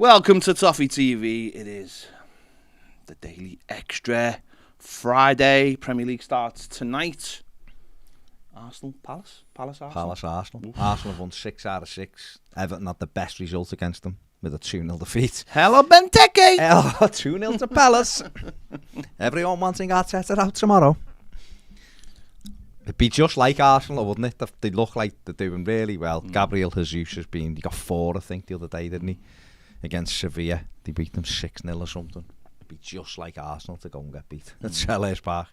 Welcome to Toffee TV. It is the Daily Extra. Friday, Premier League starts tonight. Arsenal, Palace, Arsenal. Palace, Arsenal. Arsenal have won 6 out of 6. Everton had the best result against them with a 2-0 defeat. Hello, Benteke! Hello, 2-0 to Palace. Everyone wanting Arteta out tomorrow. It'd be just like Arsenal, wouldn't it? They look like they're doing really well. Gabriel Jesus has been, he got 4, I think, the other day, didn't he? Against Sevilla. They beat them 6-0 or something. It'd be just like Arsenal to go and get beat at Selhurst Park.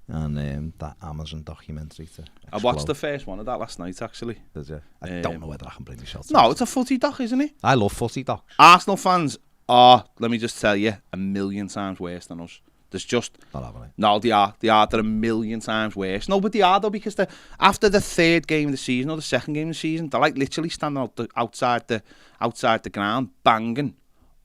And that Amazon documentary to explode. I watched the first one of that last night, actually. Did you? I don't know whether I can bring myself to No, it's a footy doc, isn't it? I love footy docs. Arsenal fans are, let me just tell you, a million times worse than us. There's just... Not having it. No, they are. They're a million times worse. No, but they are, though, because after the third game of the season or the second game of the season, they're like literally standing outside the ground, banging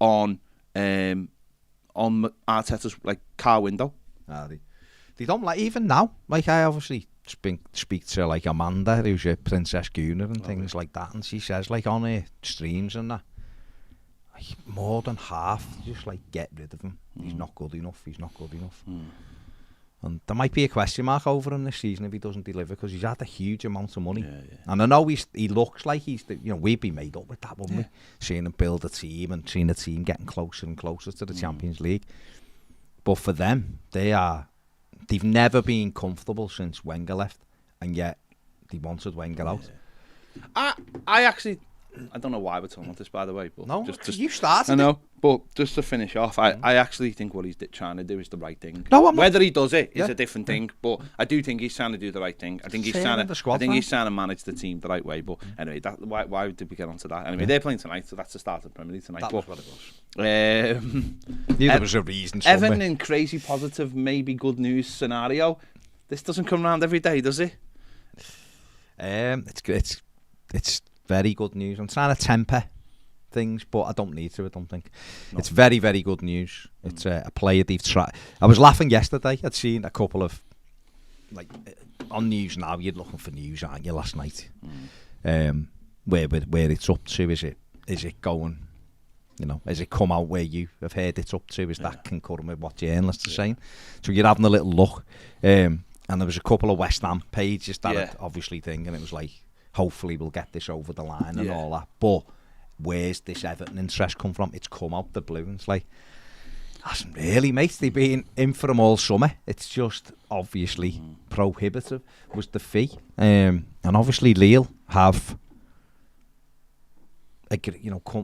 on Arteta's like car window. They don't like, even now, like I obviously speak to like Amanda, who's your Princess Guna and things like that, and she says like on her streams and that, like more than half just like get rid of him. He's not good enough. And there might be a question mark over him this season if he doesn't deliver, because he's had a huge amount of money. Yeah. And I know he looks like he's, we'd be made up with that, wouldn't we? Seeing him build a team and seeing the team getting closer and closer to the Champions League. But for them, they've never been comfortable since Wenger left, and yet they wanted Wenger out. I actually, I don't know why we're talking about this, by the way. But no, you started. I know, but just to finish off, I actually think what he's trying to do is the right thing. No, whether he does it is a different thing, but I do think he's trying to do the right thing. I think he's trying to manage the team the right way. But anyway, why did we get onto that? Anyway, they're playing tonight, so that's the start of the Premier League tonight. That was what it was. There was a reason. Everton in crazy positive, maybe good news scenario. This doesn't come around every day, does it? It's very good news. I'm trying to temper things, but I don't need to. I don't think it's very, very good news. It's a player they've tried. I was laughing yesterday. I'd seen a couple of like on news now. You're looking for news, aren't you? Last night, where it's up to? Is it going? Has it come out where you have heard it's up to? Is that concurrent with what journalists are saying? So you're having a little look, and there was a couple of West Ham pages that obviously thing, and it was like, hopefully we'll get this over the line and all that. But where's this Everton interest come from? It's come out the blue, and it's like, hasn't really, mate. They've been in for them all summer. It's just obviously prohibitive was the fee, and obviously Lille have.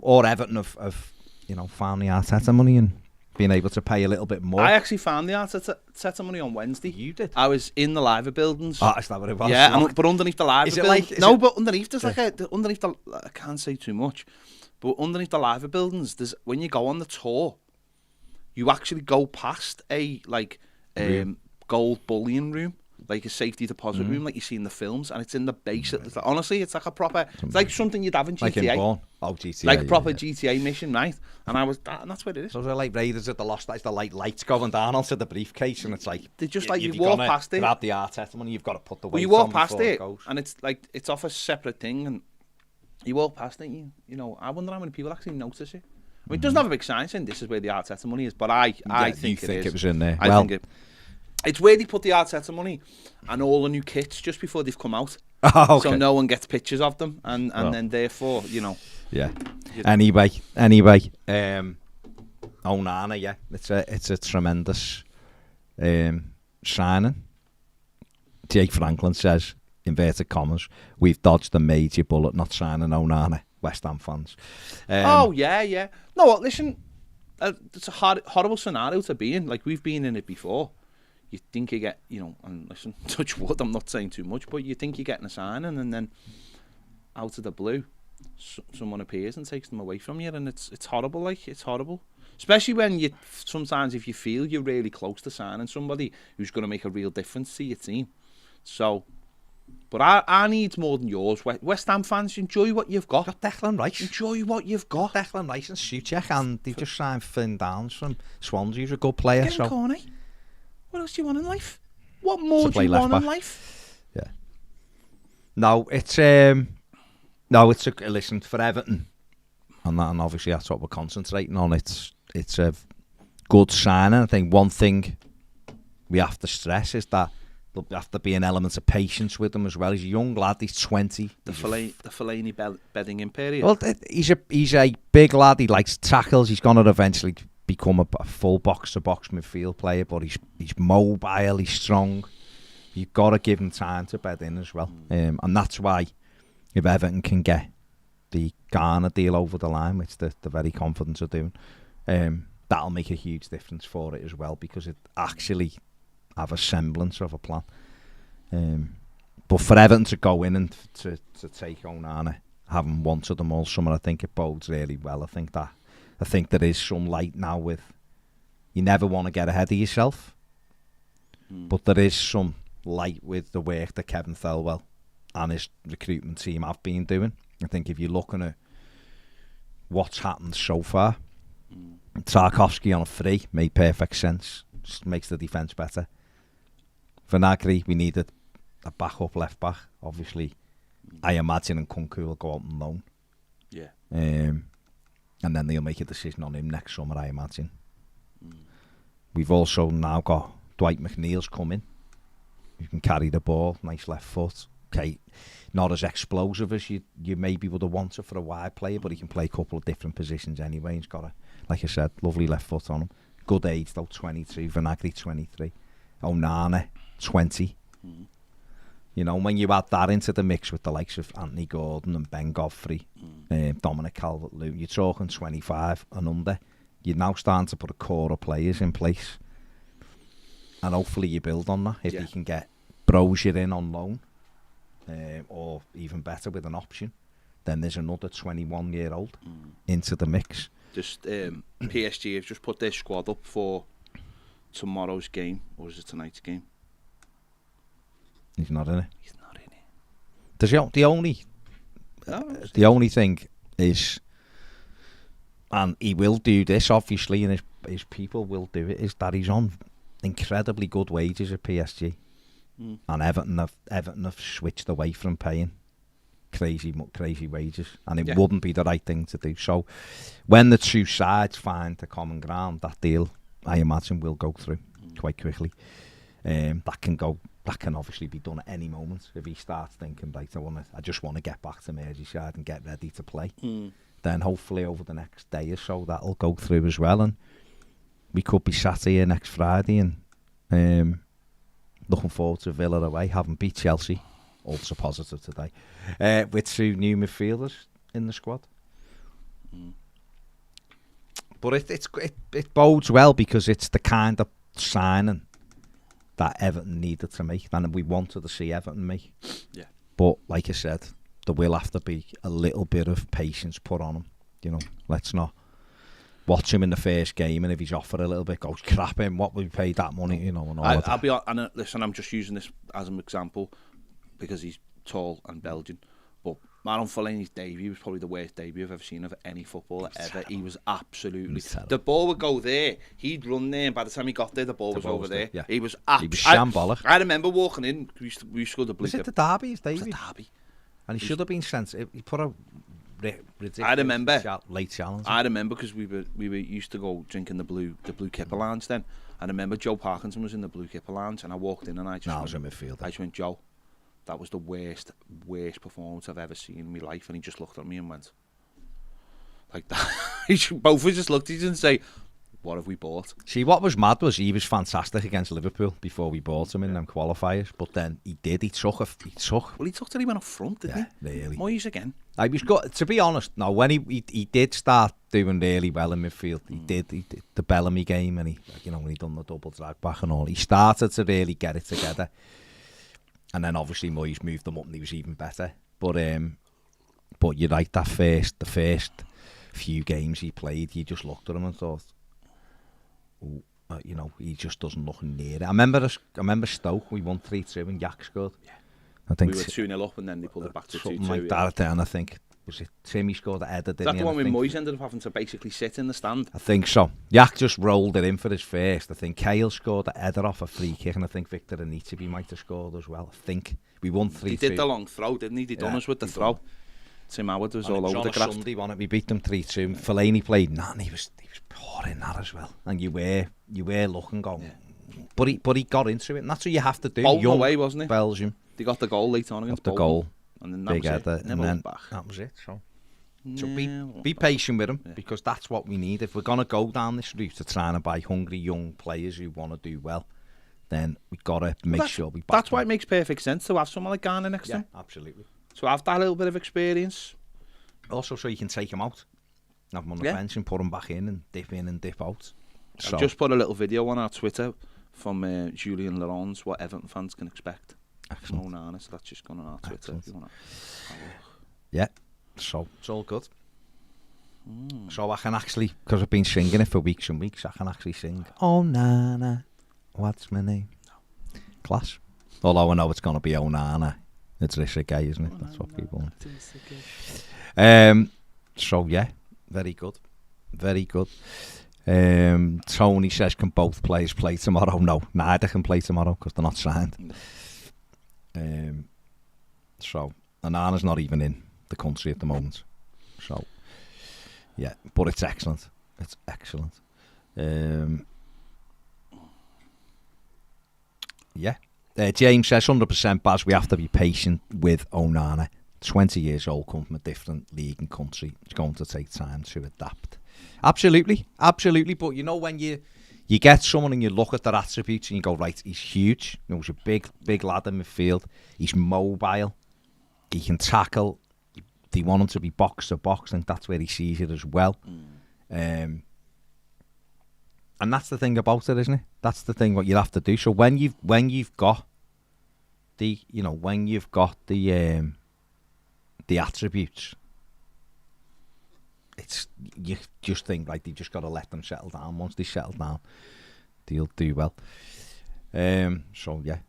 Or Everton have found the Arteta money and been able to pay a little bit more. I actually found the Arteta money on Wednesday. You did? I was in the Liver buildings. Oh, is that what it was? Yeah, but underneath the Liver buildings. But underneath there's underneath the. I can't say too much, but underneath the Liver buildings, there's when you go on the tour, you actually go past a gold bullion room. Like a safety deposit room, like you see in the films, and it's in the base. Honestly, it's like a proper. It's like something you'd have in GTA. Like in Bourne. Oh, GTA. Like a proper GTA mission, right? And and that's what it is. So they're like Raiders at the Lost. That's the lights going down onto the briefcase, and it's like they just like you walk past it. Grab the Arteta money. You've got to put the weight. Well, you walk past it, and it's like it's off a separate thing, and you walk past it. I wonder how many people actually notice it. I mean, it doesn't have a big sign saying this is where the Arteta money is, but I think it was in there. I think it. It's where they put the Arteta money and all the new kits just before they've come out. Oh, okay. So no one gets pictures of them, and then therefore, Yeah. Anyway, Onana, yeah, it's a tremendous signing. Jake Franklin says, inverted commas, we've dodged a major bullet not signing Onana. West Ham fans. Yeah. No, listen, it's a horrible scenario to be in. Like we've been in it before. You think you get, and listen, touch wood, I'm not saying too much, but you think you're getting a signing, and then out of the blue, someone appears and takes them away from you, and it's horrible. Like it's horrible, especially when sometimes if you feel you're really close to signing somebody who's going to make a real difference to your team. So, but I need more than yours. West Ham fans, enjoy what you've got. Got Declan Rice. Enjoy what you've got. Declan Rice and Souček, and they've just signed Finn Downs from Swansea, who's a good player. Corny. What else do you want in life? What more do you want in life? Yeah. No, listen, for Everton, and obviously that's what we're concentrating on. It's a good sign, and I think one thing we have to stress is that there'll have to be an element of patience with him as well. He's a young lad, he's 20. The Fellaini bedding in period. Well, he's a big lad, he likes tackles, he's going to eventually become a full box-to-box midfield player, but he's mobile, he's strong. You've got to give him time to bed in as well. And that's why if Everton can get the Ghana deal over the line, which they're very confident of doing, that'll make a huge difference for it as well, because it actually have a semblance of a plan. But for Everton to go in and to take Onana, having wanted them all summer, I think it bodes really well. I think there is some light now with, you never want to get ahead of yourself, but there is some light with the work that Kevin Thelwell and his recruitment team have been doing. I think if you're looking at what's happened so far, Tarkowski on a free made perfect sense. Just makes the defence better. For Nagri, we needed a backup left back. Obviously, I imagine Nkunku will go out on loan. Yeah. And then they'll make a decision on him next summer, I imagine. We've also now got Dwight McNeil's coming. He can carry the ball, nice left foot. Okay, not as explosive as you maybe would have wanted for a wide player, but he can play a couple of different positions anyway. He's got like I said, lovely left foot on him. Good age though, 22. Vinagre 23. Onana 20. You know, when you add that into the mix with the likes of Anthony Gordon and Ben Godfrey, Dominic Calvert-Lewin, you're talking 25 and under. You're now starting to put a core of players in place, and hopefully you build on that. If you can get Brozier in on loan, or even better with an option, then there's another 21-year-old into the mix. Just PSG have just put their squad up for tomorrow's game, or is it tonight's game? He's not in it. He's not in it. The only thing is, and he will do this obviously, and his people will do it, is that he's on incredibly good wages at PSG, and Everton have switched away from paying crazy wages, and it wouldn't be the right thing to do. So when the two sides find the common ground, that deal, I imagine, will go through quite quickly. That can obviously be done at any moment. If he starts thinking, right, I just want to get back to Merseyside and get ready to play, then hopefully over the next day or so that'll go through as well, and we could be sat here next Friday and looking forward to Villa away, having beat Chelsea, also positive today, with two new midfielders in the squad. But it bodes well, because it's the kind of signing that Everton needed to make, and we wanted to see Everton make. Yeah. But like I said, there will have to be a little bit of patience put on him. You know, let's not watch him in the first game, and if he's offered a little bit, go crap him. What we paid that money, you know. And all I'll be honest. Listen, I'm just using this as an example because he's tall and Belgian. But Marouane Fellaini's debut was probably the worst debut I've ever seen of any footballer ever. Terrible. He was absolutely... The ball would go there, he'd run there, and by the time he got there, the ball was over there. Yeah. He was shambolic. I remember walking in, we used to go to Was it the derby, his debut? It was the derby. And he should have been sent... He put a ridiculous late challenge. I remember, because we were used to go drinking the blue Kipper Lounge then. I remember Joe Parkinson was in the blue Kipper Lounge, and I walked in and I just went, Joe, that was the worst performance I've ever seen in my life. And he just looked at me and went like that. Both of us just looked at each other and say, what have we bought? See, what was mad was he was fantastic against Liverpool before we bought him in them qualifiers. But then he took. Well, he took till he went up front, didn't he? Really. Moyes again. I was good, to be honest. No, when he did start doing really well in midfield, he did the Bellamy game, and when he done the double drag back and all, he started to really get it together. And then obviously Moyes moved them up, and he was even better. But you're right, the first few games he played, you just looked at him and thought, he just doesn't look near it. I remember Stoke, we won 3-2 and Yak scored. Yeah. I think we were 2-0 up, and then they pulled it back to 2-2. Something like that then, I think. Was it Timmy scored a header? Is that the one where Moyes ended up having to basically sit in the stand? I think so. Yak just rolled it in for his first. I think Cahill scored a header off a free kick, and I think Victor Anichebe might have scored as well. I think we won 3-2. He did the long throw, didn't he? They done us with the throw. Tim Howard was And all it was over the on a graft. Sunday, wasn't it? We beat them 3-2. Fellaini played, and he was pouring that as well. And you were looking, going, but he got into it, and that's what you have to do. Bolton away, wasn't it? Belgium. They got the goal late on against Got the Bolton. goal. And then that Big was header, it. Never and then looked back. that was it. So Yeah, be patient with them, Yeah. because that's what we need. If we're going to go down this route of trying to buy hungry young players who want to do well, then we've got to make sure we back That's why it them. makes perfect sense to have someone like Garner next to him. Absolutely. To have that little bit of experience. Also, so you can take them out, have them on the bench and put them back in and dip out. So, I've just put a little video on our Twitter from Julian Laurens, what Everton fans can expect from Onana, so that's just gone on our Twitter. If you want to. So it's all good. So I can actually, because I've been singing it for weeks and weeks, I can actually sing Onana, what's my name? No. Class. Although I know it's going to be Onana. It's Rissigay, isn't it? That's what people want. So yeah, very good. Very good. Tony says, can both players play tomorrow? No, neither can play tomorrow because they're not signed. So Onana's not even in the country at the moment. So yeah, but it's excellent. It's excellent. James says 100% Baz, we have to be patient with Onana. 20 years old, come from a different league and country. It's going to take time to adapt. Absolutely. But you know, when you get someone and you look at their attributes and you go, right, he's huge. You know, he's a big lad in midfield. He's mobile. He can tackle. They want him to be box to box, and that's where he sees it as well. And that's the thing about it, isn't it? That's the thing what you have to do. So when you've got the attributes, you just think, like, you've just got to let them settle down. Once they settle down, they'll do well. So yeah,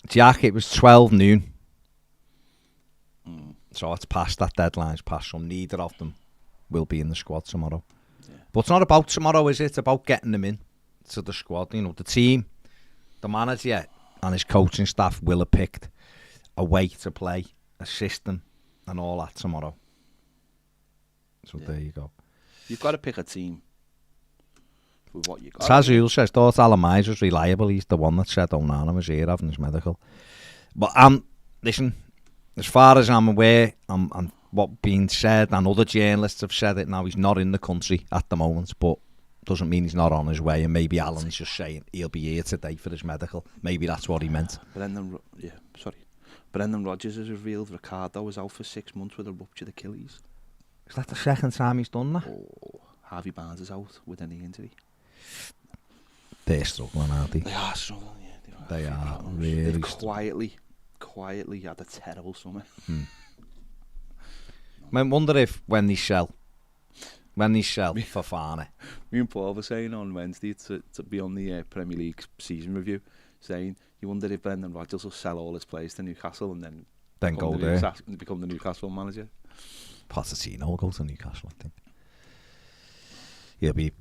Jack, it was 12 noon. So it's past, that deadline's past, so neither of them will be in the squad tomorrow. But it's not about tomorrow, is it? It's about getting them in to the squad. You know, the team, the manager and his coaching staff will have picked a way to play, a system and all that tomorrow. So there you go. You've got to pick a team with what you got. Tazul says, thought Alamais was reliable. He's the one that said Onana was here having his medical. But listen, as far as I'm aware, and what being said, and other journalists have said it now, he's not in the country at the moment, but doesn't mean he's not on his way. And maybe Alan's just saying he'll be here today for his medical. Maybe that's what he meant. Brendan Rodgers has revealed Ricardo was out for 6 months with a ruptured Achilles. Is that the second time he's done that? Oh, Harvey Barnes is out with any injury. They're struggling, aren't they? They are struggling, yeah. They are really. They've quietly had a terrible summer. I wonder if when they sell Fofana. Me and Paul were saying on Wednesday to be on the Premier League season review, saying you wonder if Brendan Rodgers will sell all his players to Newcastle and then Go there. Become the Newcastle manager. Pochettino will go to Newcastle, I think.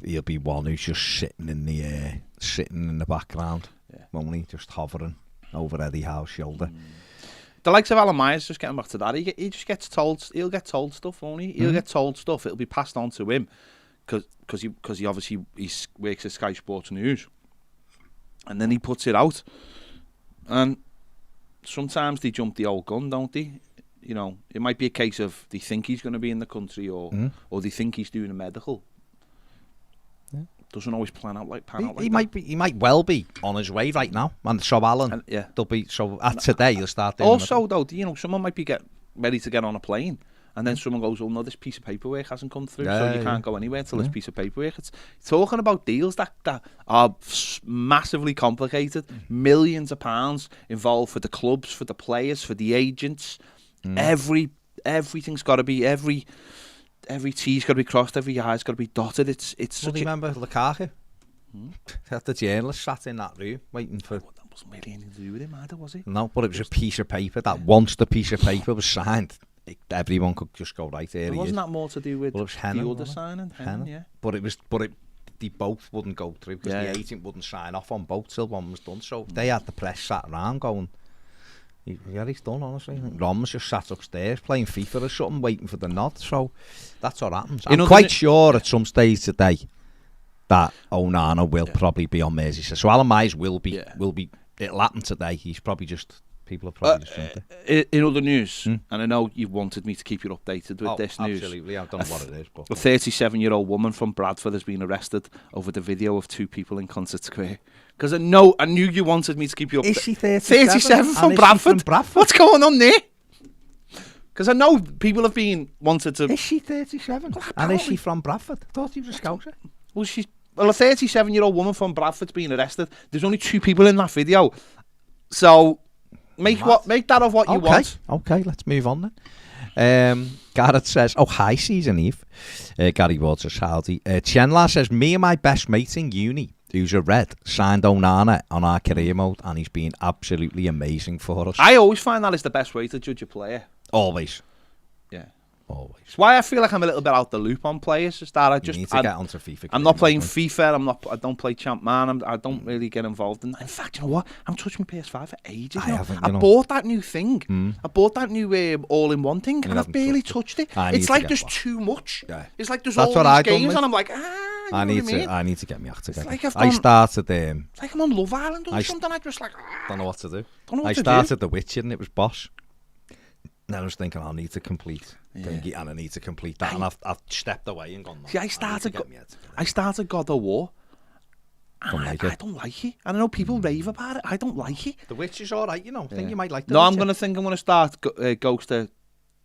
He'll be one who's just sitting in the background, won't he? Just hovering over Eddie Howe's shoulder. The likes of Alan Myers, just getting back to that, he just gets told. He'll get told stuff, won't he? He'll get told stuff. It'll be passed on to him because he obviously works at Sky Sports News, and then he puts it out. And sometimes they jump the old gun, don't they? You know, it might be a case of they think he's going to be in the country, or they think he's doing a medical. Doesn't always pan out like that. He might well be on his way right now. And so Alan, they'll be today. He'll start doing also, though, you know, someone might be ready to get on a plane, and then someone goes, "Oh no, this piece of paperwork hasn't come through, so you can't go anywhere till this piece of paperwork." It's talking about deals that are massively complicated, millions of pounds involved for the clubs, for the players, for the agents. Everything's got to be every T's got to be crossed, every I's got to be dotted. It's such remember Lukaku? The journalist sat in that room waiting for. That wasn't really anything to do with him either, was it? No, but it was a piece of paper that once the piece of paper was signed, everyone could just go right there. Wasn't that more to do with it was Hennon, the other signing? Hennon, yeah. But they both wouldn't go through because the agent wouldn't sign off on both till one was done. So they had the press sat around going, He's done, honestly. I think Rom's just sat upstairs playing FIFA or something, waiting for the nod. So that's what happens. I'm quite sure at some stage today that Onana will probably be on Merseyside. So Alan Myers will be. It'll happen today. He's probably just. People are probably just in other news, and I know you wanted me to keep you updated with this news. Absolutely, I don't know what it is. But a 37-year-old woman from Bradford has been arrested over the video of 2 people in Concert Square. Because I knew you wanted me to keep you updated. Is she 37? 37 from Bradford? What's going on there? Because I know people have been wanted to. Is she 37? Well, and is she from Bradford? I thought she was a Scouser. Well, a 37-year-old woman from Bradford's been arrested. There's only 2 people in that video, so. Make that of what you want. Okay, let's move on then. Gareth says, hi, Season Eve. Gary Waters, howdy. Chenla says, me and my best mate in uni, who's a Red, signed Onana on our career mode, and he's been absolutely amazing for us. I always find that is the best way to judge a player. Always. Yeah. Always. It's why I feel like I'm a little bit out the loop on players. Is that you need to get onto FIFA. I'm not playing FIFA. I don't play Champ Man. I don't really get involved in that. In fact, you know what? I'm touching my PS5 for ages. I bought that new thing. I bought that new all-in-one thing, and I've barely touched it. It's like there's too much. Yeah. It's like there's all these games, and I'm like, I need to get me out again. Like I started. It's like I'm on Love Island or something. I just don't know what to do. I started The Witcher, and it was boss. And I was thinking, I need to complete and I need to complete that. And I've stepped away and gone, no. See, I started God of War. I don't like it. I know people rave about it. I don't like it. The Witch is alright, you know. I think you might like the No, Witcher. I'm going to start Ghost of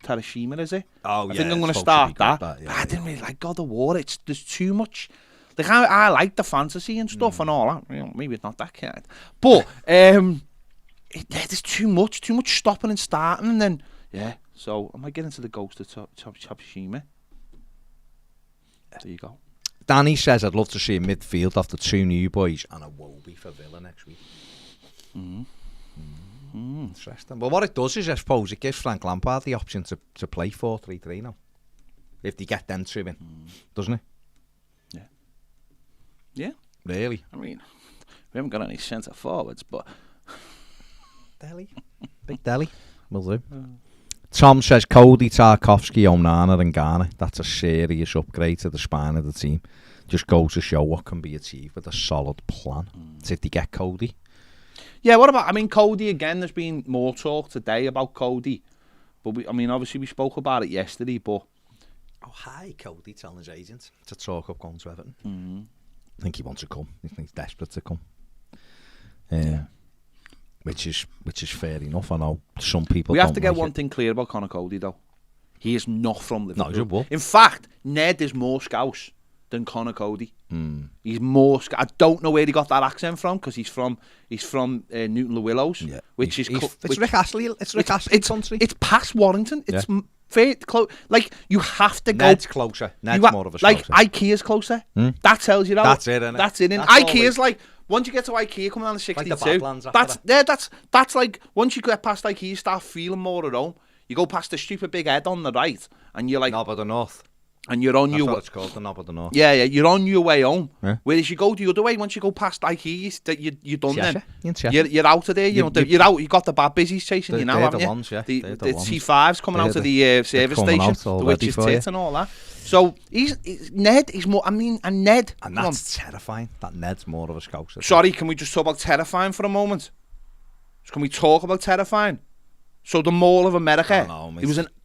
Tsushima, is it? Oh, yeah. I think I'm going to start that. I didn't really like God of War. There's too much. Like, I like the fantasy and stuff and all that. You know, maybe it's not that kind. But there's too much stopping and starting, and then... Yeah, so I might get into the Ghost of Tsushima. There you go. Danny says, I'd love to see a midfield of the 2 new boys and a Wobie for Villa next week. Interesting. Well, what it does is, I suppose, it gives Frank Lampard the option to play 4-3-3 now. If they get them 2 in. Doesn't it? Yeah. Yeah. Really? I mean, we haven't got any centre forwards, but... Deli. Big Deli. Will do. Tom says Coady, Tarkovsky, Onana and Ghana. That's a serious upgrade to the spine of the team. Just goes to show what can be achieved with a solid plan. Did they get Coady? Yeah, what about... I mean, Coady, again, there's been more talk today about Coady. But, obviously we spoke about it yesterday, but... Oh, hi, Coady telling his agent to talk up going to Everton. I think he wants to come. I think he's desperate to come. Yeah. Which is fair enough. I know some people. We have to get one thing clear about Conor Coady, though. He is not from Liverpool. No, he's a Wolf. In fact, Ned is more Scouse than Conor Coady. He's more. I don't know where he got that accent from, because he's from Newton Le Willows, which is it's Rick Astley. It's Rick Astley country. It's past Warrington. It's fair close. Like, you have to go. Ned's closer. Ned's more of a Scouser. Like, IKEA's closer. That tells you that. That's it, isn't it? That's it. IKEA's like. Once you get to IKEA coming down the 62, like that's like, once you get past IKEA, you start feeling more at home. You go past the stupid big head on the right, and you're like... Knob of the North. And you're on That's what it's called, the Knob of the North. Yeah, you're on your way home. Yeah. Whereas you go the other way, once you go past IKEA, you're done then. You're out of there. You're out. You got the bad busies chasing you now, haven't you? Ones, yeah. The C5s coming out of the service station, the witch's tit and all that. So Ned is more. I mean, and Ned, and that's terrifying. That Ned's more of a Scouser. Sorry, can we just talk about terrifying for a moment? Can we talk about terrifying? So the Mall of America,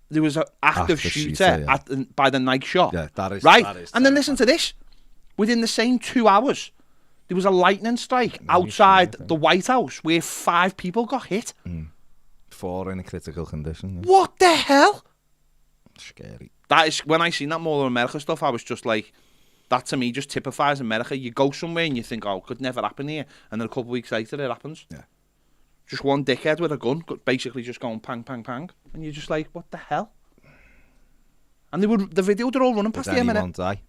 there was an active shooter by the Nike shop. Yeah, that is right. That is and then listen to this: within the same 2 hours, there was a lightning strike outside the White House where 5 people got hit. 4 in a critical condition. Yeah. What the hell? Scary. That is, when I seen that Mall of America stuff, I was just like, that to me just typifies America. You go somewhere and you think, oh, it could never happen here, and then a couple of weeks later it happens. Yeah. Just one dickhead with a gun, basically just going pang, pang, pang, and you're just like, what the hell? And the video, they're all running past the M&M. Die?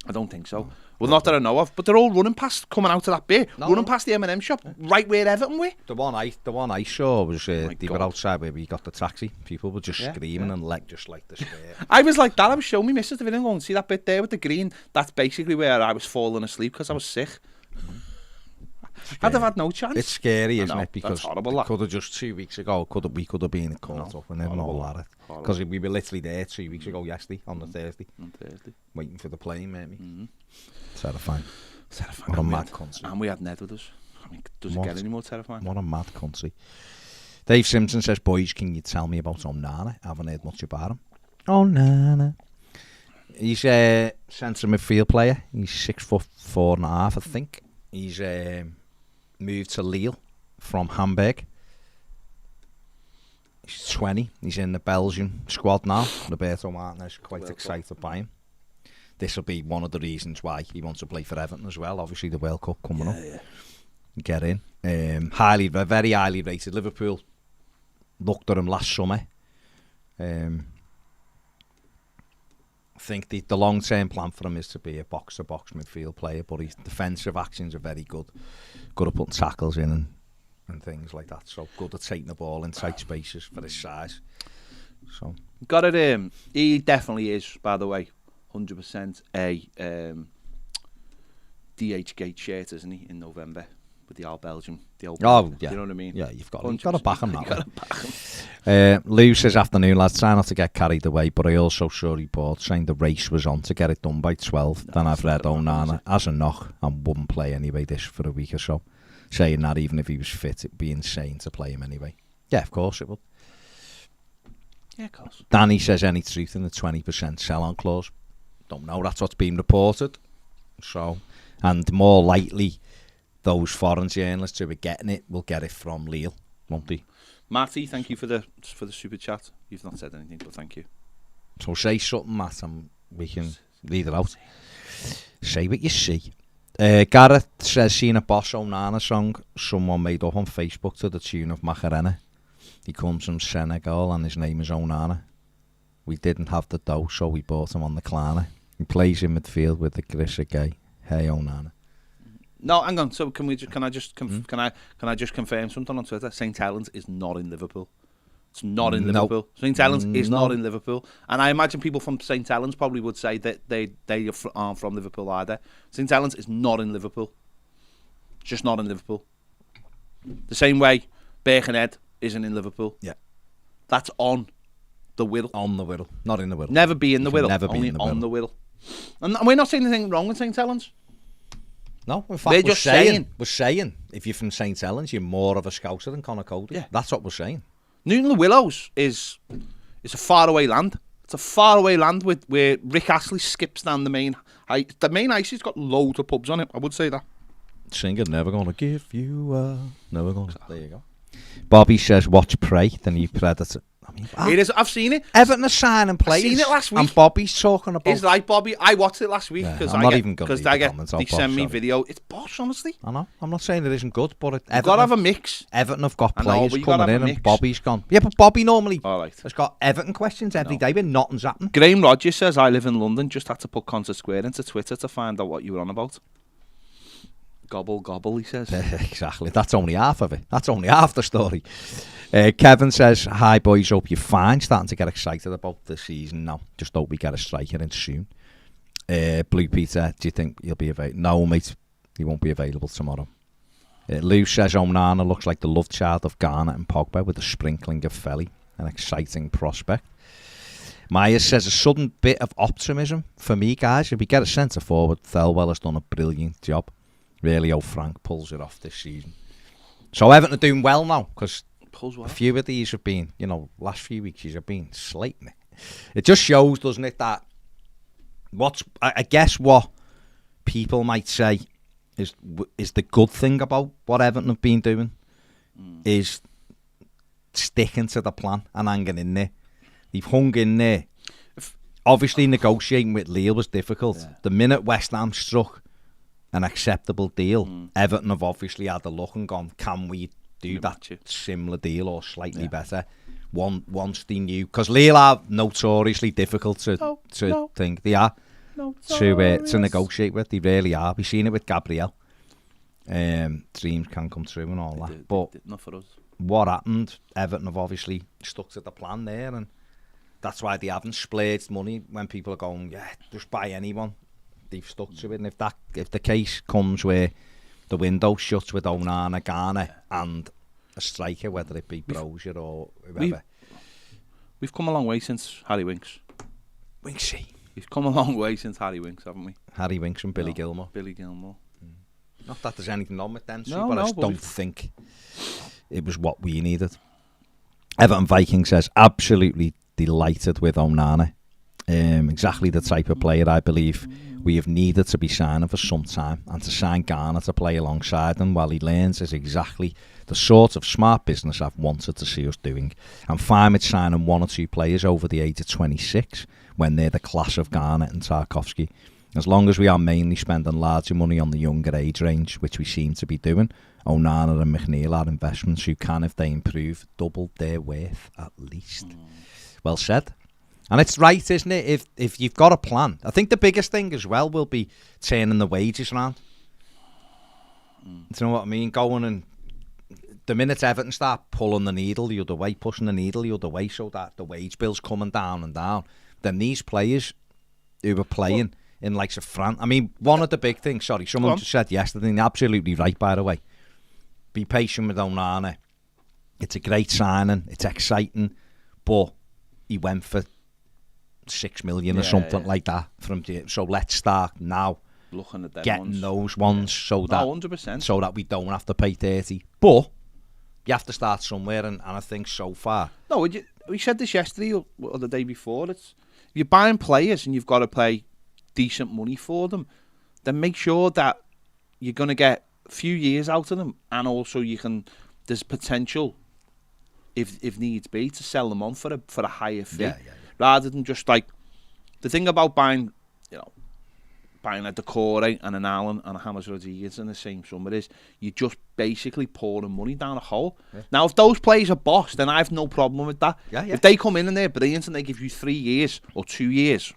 I don't think so. Well, not that I know of, but they're all running past, coming out of that bit, running past the M&M shop, right where Everton were. The one I saw was they were outside where we got the taxi. People were just screaming and just like the scare. I was like that. I was showing me missus the video going, see that bit there with the green? That's basically where I was falling asleep because I was sick. I'd have had no chance. It's scary, isn't know, it? Because that's horrible, could have just 2 weeks ago, we could have been caught up and then all that. Because we were literally there 2 weeks ago yesterday, on the Thursday. On Thursday. Waiting for the plane, maybe. Terrifying. What a mad country. And we had Ned with us. I mean, does it get any more terrifying? What a mad country. Dave Simpson says, boys, can you tell me about Onana? I haven't heard much about him. Onana. He's a centre midfield player. He's 6'4.5", I think. He's moved to Lille from Hamburg. He's 20. He's in the Belgian squad now. Roberto Martinez quite excited by him. This will be one of the reasons why he wants to play for Everton as well. Obviously, the World Cup coming up. Yeah. Get in. Very highly rated. Liverpool looked at him last summer. I think the long-term plan for him is to be a box-to-box midfield player, but his defensive actions are very good. Good at putting tackles in and things like that. So good at taking the ball in tight spaces for his size. So got it. He definitely is, by the way, 100% a DH Gate shirt, isn't he? In November with the All Belgium. Yeah. You know what I mean? Yeah, you've got to back him that way. Lou says, afternoon lads, try not to get carried away, but I also saw a report saying the race was on to get it done by 12. Then I've read Onana as a knock and wouldn't play anyway this for a week or so. Saying that even if he was fit, it'd be insane to play him anyway. Yeah, of course it would. Yeah, of course. Danny says, any truth in the 20% sell-on clause? Don't know, that's what's been reported. So, and more likely, those foreign journalists who are getting it will get it from Lille, won't they? Matthew, thank you for the super chat. You've not said anything, but thank you. So say something, Matt, and we can lead it out. Say what you see. Gareth says, seen a Boss Onana song someone made up on Facebook to the tune of Macarena. He comes from Senegal and his name is Onana. We didn't have the dough, so we bought him on the Klarna. He plays in midfield with the Grissa Gay. Hey Onana. No, hang on. So can I just confirm something on Twitter? St Helens is not in Liverpool. It's not in Liverpool. St Helens is not in Liverpool, and I imagine people from St Helens probably would say that they aren't from Liverpool either. St Helens is not in Liverpool. It's just not in Liverpool. The same way Birkenhead isn't in Liverpool. Yeah, that's on the Wirral. On the Wirral, not in the Wirral. Never be in the Wirral. Never be only in the on the Wirral. And we're not saying anything wrong with St Helens. No, in fact, we're saying if you're from St Helens, you're more of a Scouser than Conor Coady. Yeah. That's what we're saying. Newton Le Willows is a faraway land. It's a faraway land where Rick Astley skips down the main ice. The main ice has got loads of pubs on it. I would say that. Singer, never gonna give you never gonna. There you go. Bobby says, watch Prey, the new Predator. I mean, it is. I've seen it. Everton are signing players. I've seen it last week. And Bobby's talking about. It's like Bobby. I watched it last week because they send me sorry. video. It's bosh, honestly. I know. I'm not saying it isn't good, but you've got to have a mix. Everton have got players coming in, and Bobby's gone. Yeah, but Bobby normally has got Everton questions every day, but nothing's happening. Graham Rogers says, I live in London. Just had to put Concert Square into Twitter to find out what you were on about. Gobble, gobble, he says. Exactly. That's only half of it. That's only half the story. Kevin says, hi boys, hope you're fine. Starting to get excited about the season now. Just hope we get a striker in soon. Blue Peter, do you think he'll be available? No, mate, he won't be available tomorrow. Lou says, Onana looks like the love child of Ghana and Pogba with a sprinkling of Felly. An exciting prospect. Myers says, a sudden bit of optimism for me, guys. If we get a centre forward, Thelwell has done a brilliant job. Really, Frank pulls it off this season. So Everton are doing well now because a few of these have been, last few weeks he's been slating it. It just shows, doesn't it, that I guess what people might say is the good thing about what Everton have been doing is sticking to the plan and hanging in there. They've hung in there. Obviously, negotiating with Lille was difficult. Yeah. The minute West Ham struck an acceptable deal, Everton have obviously had a look and gone, can we do that similar deal or slightly better once they knew, because Lille are notoriously difficult to think they are to negotiate with. They really are. We've seen it with Gabriel. Dreams can come true and all that, but not for us. What happened? Everton have obviously stuck to the plan there, and that's why they haven't splurged money when people are going, just buy anyone. They've stuck to it, and if the case comes where the window shuts with Onana, Garner, and a striker, whether it be Brozier or whoever. We've come a long way since Harry Winks. Winksy. We've come a long way since Harry Winks, haven't we? Harry Winks and Billy Gilmore. Billy Gilmore. Not that there's anything wrong with them, No, but no, I just but don't think it was what we needed. Everton Viking says, absolutely delighted with Onana. Exactly the type of player I believe we have needed to be signing for some time, and to sign Garner to play alongside him while he learns is exactly the sort of smart business I've wanted to see us doing. I'm fine with signing 1 or 2 players over the age of 26 when they're the class of Garner and Tarkowski, as long as we are mainly spending larger money on the younger age range, which we seem to be doing. Onana and McNeil are investments who can, if they improve, double their worth at least. Well said. And it's right, isn't it? If you've got a plan. I think the biggest thing as well will be turning the wages around. Do you know what I mean? Going and the minute Everton start pulling the needle the other way, pushing the needle the other way, so that the wage bill's coming down and down, then these players who are playing in likes of France. I mean, one of the big things, someone just said yesterday, and absolutely right, by the way. Be patient with Onana. It's a great signing. It's exciting. But he went for 6 million or something like that from the, so let's start now looking at them getting those ones so that 100%. so that we don't have to pay 30. But you have to start somewhere, and I think so far. No, we said this yesterday or the day before. It's if you're buying players and you've got to pay decent money for them, then make sure that you're going to get a few years out of them, and also there's potential if needs be to sell them on for a higher fee. Rather than just like the thing about buying a Decore and an Allen and a James Rodriguez in the same summer is you're just basically pouring money down a hole. Now, if those players are boss, then I have no problem with that. If they come in and they're brilliant and they give you 3 years or 2 years,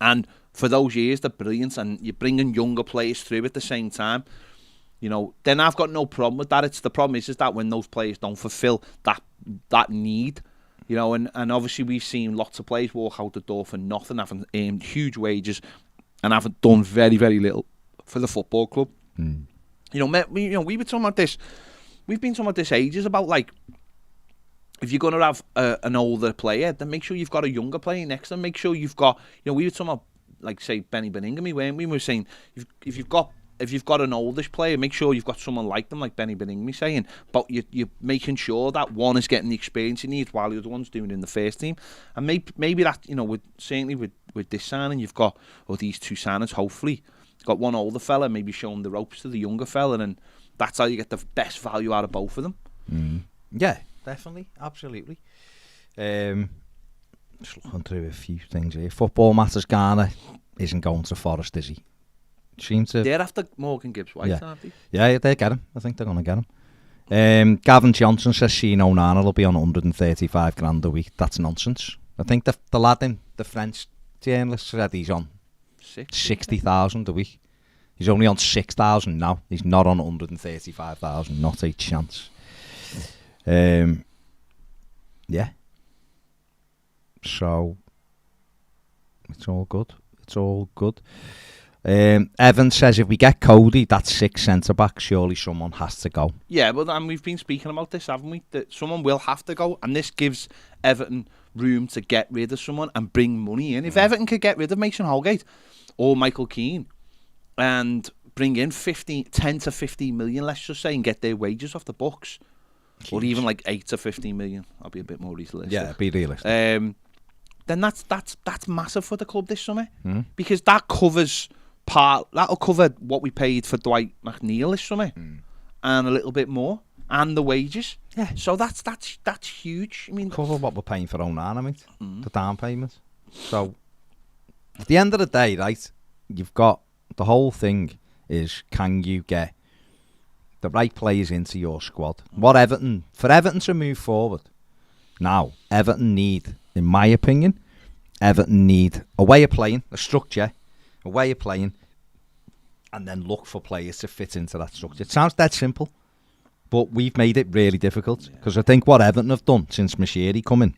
and for those years they're brilliant, and you're bringing younger players through at the same time, then I've got no problem with that. It's the problem is that when those players don't fulfill that need. And obviously we've seen lots of players walk out the door for nothing, having earned huge wages and haven't done very, very little for the football club. We were talking about this. We've been talking about this ages about, like, if you're going to have an older player, then make sure you've got a younger player next to them. Make sure you've got, we were talking about, like, say, Benny Beningame, weren't we? We were saying if you've got an oldish player, make sure you've got someone like them, like Benny Beningame saying, but you're making sure that one is getting the experience he needs while the other one's doing it in the first team. And maybe that, certainly with this signing, you've got, or these 2 signings, hopefully, you've got one older fella, maybe showing the ropes to the younger fella, and that's how you get the best value out of both of them. Yeah, definitely, absolutely. Just looking through a few things here. Football Matters Garner isn't going to Forest, is he? They're after Morgan Gibbs-White, aren't they? Yeah, they get him. I think they're going to get him. Gavin Johnson says Sean Onana will be on 135 grand a week. That's nonsense. I think the lad in the French journalist said he's on 60,000 a week. He's only on 6,000 now. He's not on 135,000. Not a chance. Yeah. So it's all good. It's all good. Evan says if we get Coady, that's 6 centre-backs, surely someone has to go. Yeah, but we've been speaking about this, haven't we? That someone will have to go, and this gives Everton room to get rid of someone and bring money in. If Everton could get rid of Mason Holgate or Michael Keane and bring in 10 to 15 million, let's just say, and get their wages off the books, or even like 8 to 15 million, I'll be a bit more realistic. Yeah, be realistic. Then that's massive for the club this summer, because that covers that'll cover what we paid for Dwight McNeil this summer, and a little bit more, and the wages. Yeah. So that's huge. I mean, cover what we're paying for Onana, mate. The down payment. So at the end of the day, right, you've got the whole thing is, can you get the right players into your squad? For Everton to move forward now, Everton need, in my opinion, a way of playing, a structure, a way of playing, and then look for players to fit into that structure. It sounds that simple, but we've made it really difficult, because I think what Everton have done since Mashiri come in,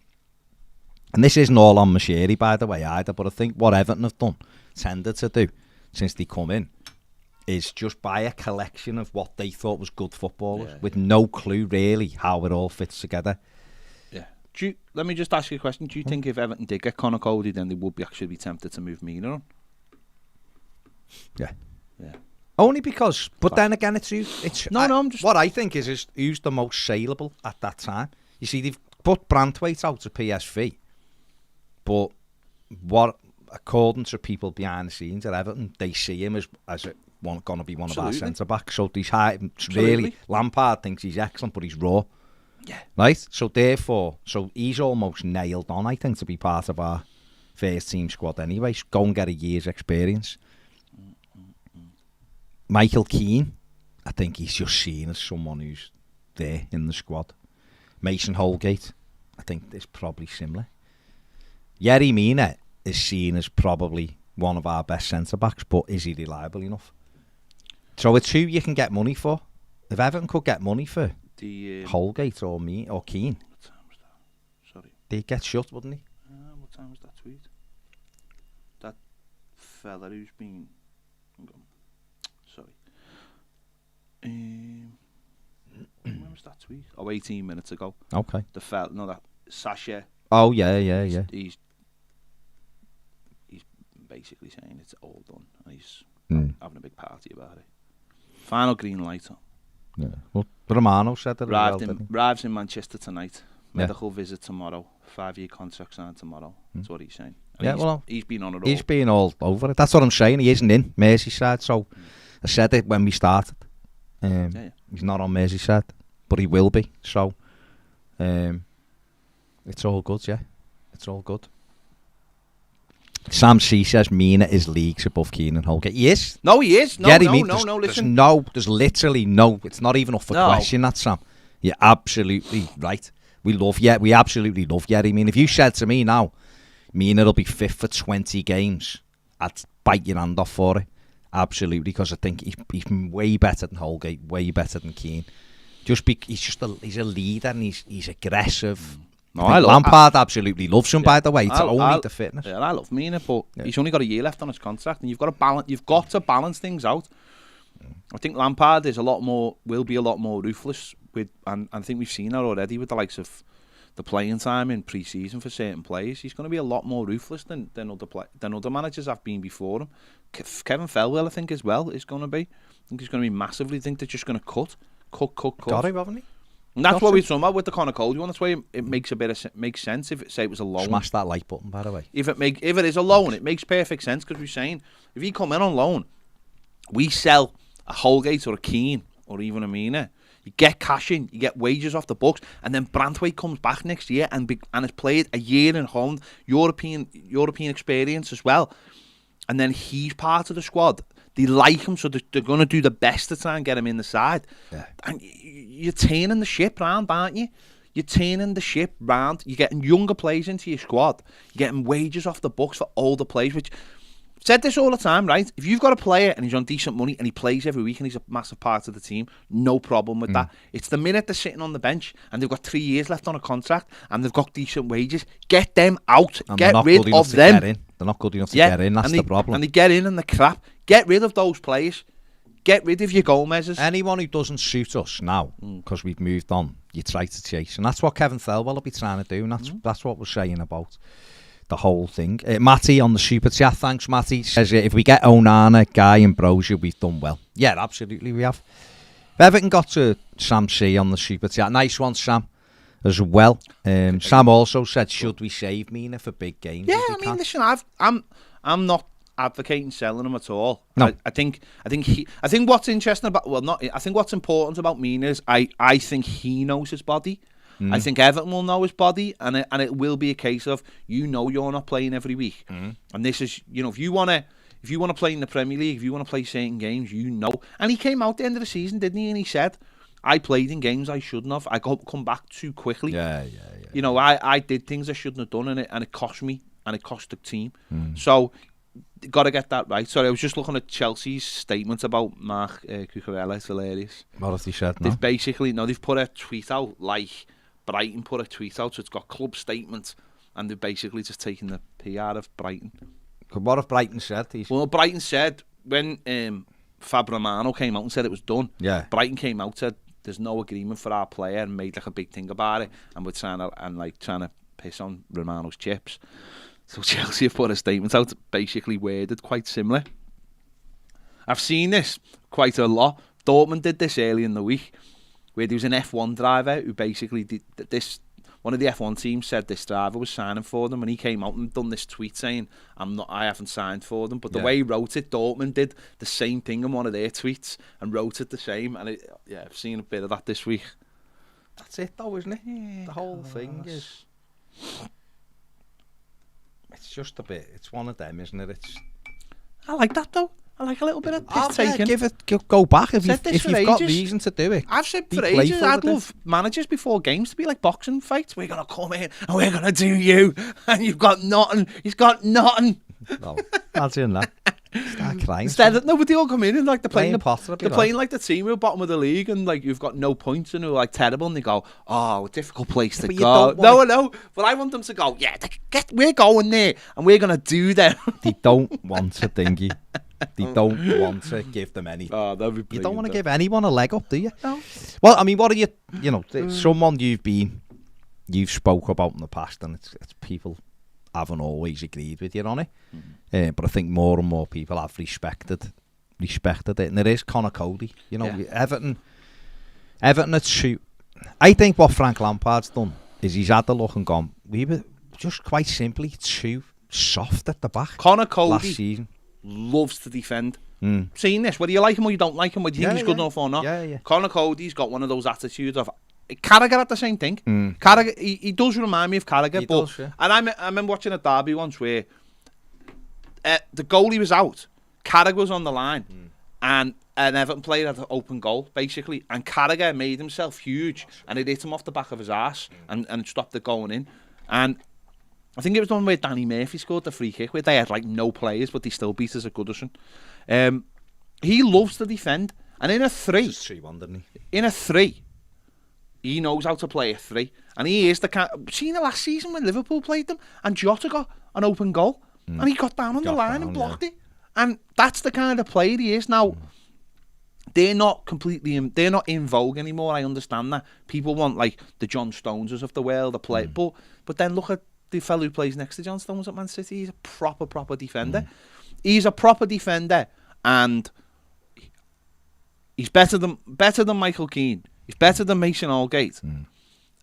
and this isn't all on Mashiri, by the way, either, but I think what Everton have done, tended to do, since they come in, is just by a collection of what they thought was good footballers, with no clue really how it all fits together. Yeah. Let me just ask you a question. Do you think if Everton did get Conor Coady, then they would actually be tempted to move Mina on? Yeah. Yeah. Only because, but then again, I'm just... What I think is who's the most saleable at that time. You see, they've put Branthwaite out to PSV, but what, according to people behind the scenes at Everton, they see him as going to be one of our centre backs. So these really, Lampard thinks he's excellent, but he's raw. Yeah. Right. So therefore, he's almost nailed on, I think, to be part of our first team squad anyway. Go and get a year's experience. Michael Keane, I think he's just seen as someone who's there in the squad. Mason Holgate, I think is probably similar. Yerry Mina is seen as probably one of our best centre-backs, but is he reliable enough? So it's who you can get money for. If Everton could get money for Holgate or Keane, what time was that? Sorry. They'd get shut, wouldn't he? What time was that tweet? That fella who's been... Sorry. When was that tweet? 18 minutes ago. Okay. The fella, that Sasha. Oh, yeah. He's basically saying it's all done. And he's having a big party about it. Final green light. Yeah. Well, Romano said that arrives in Manchester tonight. Medical visit tomorrow. 5-year contract signed tomorrow. That's what he's saying. And he's been on it all. He's been all over it. That's what I'm saying. He isn't in Merseyside. So I said it when we started. He's not on Merseyside, but he will be. So it's all good, yeah. It's all good. Sam C says Mina is leagues above Keane and Holgate. He is. No, he is. No, listen. There's literally no. It's not even up for question, that, Sam. You're absolutely right. We absolutely love Yerry. I mean, if you said to me now, Mina will be fit for 20 games, I'd bite your hand off for it. Absolutely, because I think he's way better than Holgate, way better than Keane. He's a leader and he's aggressive. No, Lampard absolutely loves him. By the way, it's only the fitness. Yeah, I love Mina, but he's only got a year left on his contract, and you've got to balance things out. I think Lampard will be a lot more ruthless with, and I think we've seen that already with the likes of the playing time in pre-season for certain players. He's going to be a lot more ruthless than other managers have been before him. Kevin Felwell, I think, as well, is going to be. I think he's going to be massively. I think they're just going to cut. Got him, haven't he? And that's what we're talking about with the Conor Coady one. That's why it makes makes sense if it was a loan. Smash that like button, by the way. If it is a loan, it makes perfect sense, because we're saying if he come in on loan, we sell a Holgate or a Keane or even a Mina. You get cash in, you get wages off the books, and then Branthwaite comes back next year and has played a year in Holland, European experience as well, and then he's part of the squad. They like him, so they're going to do the best to try and get him in the side. Yeah. And you're turning the ship round, aren't you? You're turning the ship round. You're getting younger players into your squad. You're getting wages off the books for older players, which... I've said this all the time, right? If you've got a player and he's on decent money and he plays every week and he's a massive part of the team, no problem with that. It's the minute they're sitting on the bench and they've got 3 years left on a contract and they've got decent wages, get them out. And get rid of them. They're not good enough to get in. That's the problem. And they get in and they're crap. Get rid of those players. Get rid of your Gomez's. Anyone who doesn't suit us now, because we've moved on, you try to chase. And that's what Kevin Thelwell will be trying to do. And that's what we're saying about the whole thing. Matty on the super chat, thanks Matty, says if we get Onana, Guy and Brozier, we've done well. Yeah, absolutely we have. Everton got to Sam C on the super chat. Nice one, Sam, as well. Sam also said, should we save Mina for big games? Yeah, I mean, listen, I'm not advocating selling him at all. No. I think what's interesting about, I think what's important about Mina is I think he knows his body. I think Everton will know his body, and it will be a case of you're not playing every week, and this is if you want to play in the Premier League, if you want to play certain games, And he came out at the end of the season, didn't he? And he said, "I played in games I shouldn't have. I come back too quickly. Yeah. I did things I shouldn't have done, and it cost me, and it cost the team. So." Got to get that right. Sorry, I was just looking at Chelsea's statement about Mark Cucurella. It's hilarious. What have they said? They've put a tweet out like Brighton put a tweet out, so it's got club statement, and they've basically just taken the PR of Brighton. What have Brighton said? Well, Brighton said when Fab Romano came out and said it was done. Yeah. Brighton came out, said there's no agreement for our player, and made like a big thing about it, and we're trying to piss on Romano's chips. So Chelsea have put a statement out, basically worded quite similar. I've seen this quite a lot. Dortmund did this early in the week, where there was an F1 driver who basically did this. One of the F1 teams said this driver was signing for them, and he came out and done this tweet saying, I haven't signed for them. But the way he wrote it, Dortmund did the same thing in one of their tweets and wrote it the same. And I've seen a bit of that this week. That's it though, isn't it? Yeah, the whole thing is... It's just a bit... It's one of them, isn't it? I like that though. I like a little bit of piss taking. Go back if you've got reason to do it. I've said for ages, I'd love managers before games to be like boxing fights. We're going to come in and we're going to do you, and you've got nothing. He's got nothing. No, imagine that. Start crying. Instead of nobody will come in and like they're playing like the team who are bottom of the league and like you've got no points and who are like terrible, and they go, oh, a difficult place to go. No, but I want them to go, yeah, we're going there and we're going to do them. They don't want a dinghy. They don't want to give them anything. Oh, that'd be brilliant. You don't want to give anyone a leg up, do you? No. Well, I mean, what are you someone you've spoke about in the past, and it's people haven't always agreed with you on it. But I think more and more people have respected it, and it is Conor Coady. Everton had shoot. I think what Frank Lampard's done is he's had the look and gone, we were just quite simply too soft at the back. Conor Coady last season loves to defend. Seeing this, whether you like him or you don't like him, whether you think he's good enough or not. Conor Coady's got one of those attitudes of Carragher had the same thing. Carragher, he does remind me of Carragher, and I remember watching a derby once where the goalie was out, Carragher was on the line, and an Everton player had an open goal basically, and Carragher made himself huge, and it hit him off the back of his arse and stopped it going in. And I think it was the one where Danny Murphy scored the free kick where they had like no players, but they still beat us at Goodison. He loves to defend, and in a 3, in a 3, he knows how to play a 3, and he is the kind. Seen the last season when Liverpool played them, and Jota got an open goal, and he got down on the line and blocked it, and that's the kind of player he is now. They're not they're not in vogue anymore. I understand that people want like the John Stoneses of the world to play, but then look at the fellow who plays next to John Stones at Man City. He's a proper defender. He's a proper defender, and he's better than Michael Keane. He's better than Mason Allgate.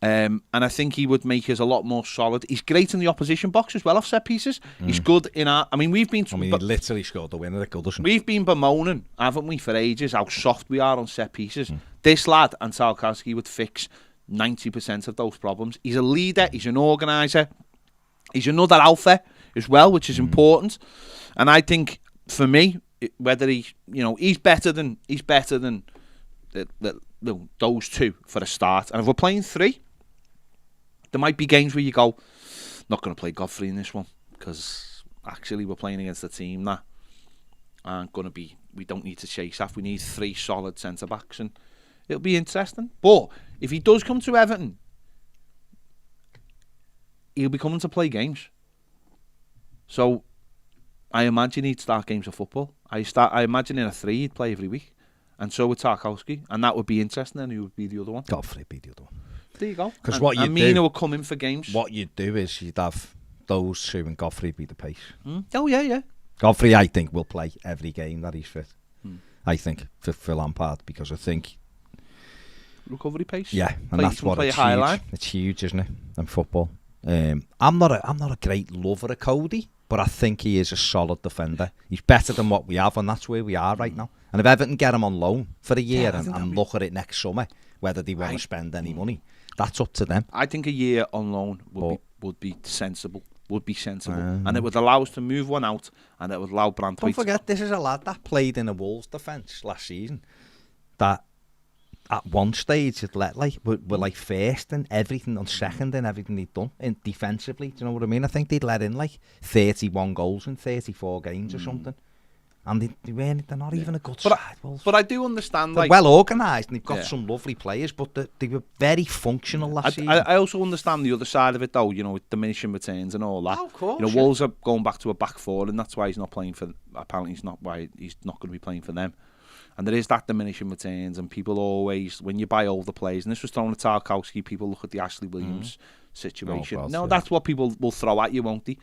And I think he would make us a lot more solid. He's great in the opposition box as well, off set pieces. He's good in our... he literally scored the winner at Goodison. We've been bemoaning, haven't we, for ages, how soft we are on set pieces. This lad, and Tarkowski, would fix 90% of those problems. He's a leader, he's an organiser, he's another alpha as well, which is important. And I think, for me, whether he's better than those two for a start. And if we're playing 3, there might be games where you go, not going to play Godfrey in this one, because actually we're playing against a team that aren't going to be, we don't need to chase after. We need 3 solid centre-backs, and it'll be interesting. But if he does come to Everton, he'll be coming to play games. So I imagine he'd start games of football. I imagine in a 3 he'd play every week. And so would Tarkowski, and that would be interesting, and who would be the other one? Godfrey would be the other one. There you go. Because what you Mina would come in for games. What you'd do is you'd have those 2 and Godfrey be the pace. Oh, yeah. Godfrey, I think, will play every game that he's fit. I think, for Lampard, because I think... Recovery pace? Yeah, and that's what it's huge. Line. It's huge, isn't it, in football? I'm not a great lover of Coady, but I think he is a solid defender. He's better than what we have, and that's where we are right now. And if Everton get him on loan for a year and look at it next summer, whether they want to spend any money, that's up to them. I think a year on loan would be sensible. And it would allow us to move one out, and it would allow Branthwaite. Don't forget, this is a lad that played in a Wolves defence last season. That at one stage were like first and everything, on second and everything he'd done in defensively. Do you know what I mean? I think they'd let in like 31 goals in 34 games or something. And they're not even a good side. But I do understand. They're well organised, and they've got some lovely players, but they were very functional last season. I also understand the other side of it, though, with diminishing returns and all that. Oh, of course. Wolves are going back to a back 4, and that's why he's not playing for... Apparently, he's not going to be playing for them. And there is that diminishing returns, and people always, when you buy older players, and this was thrown at Tarkowski, people look at the Ashley Williams situation. That's what people will throw at you, won't they?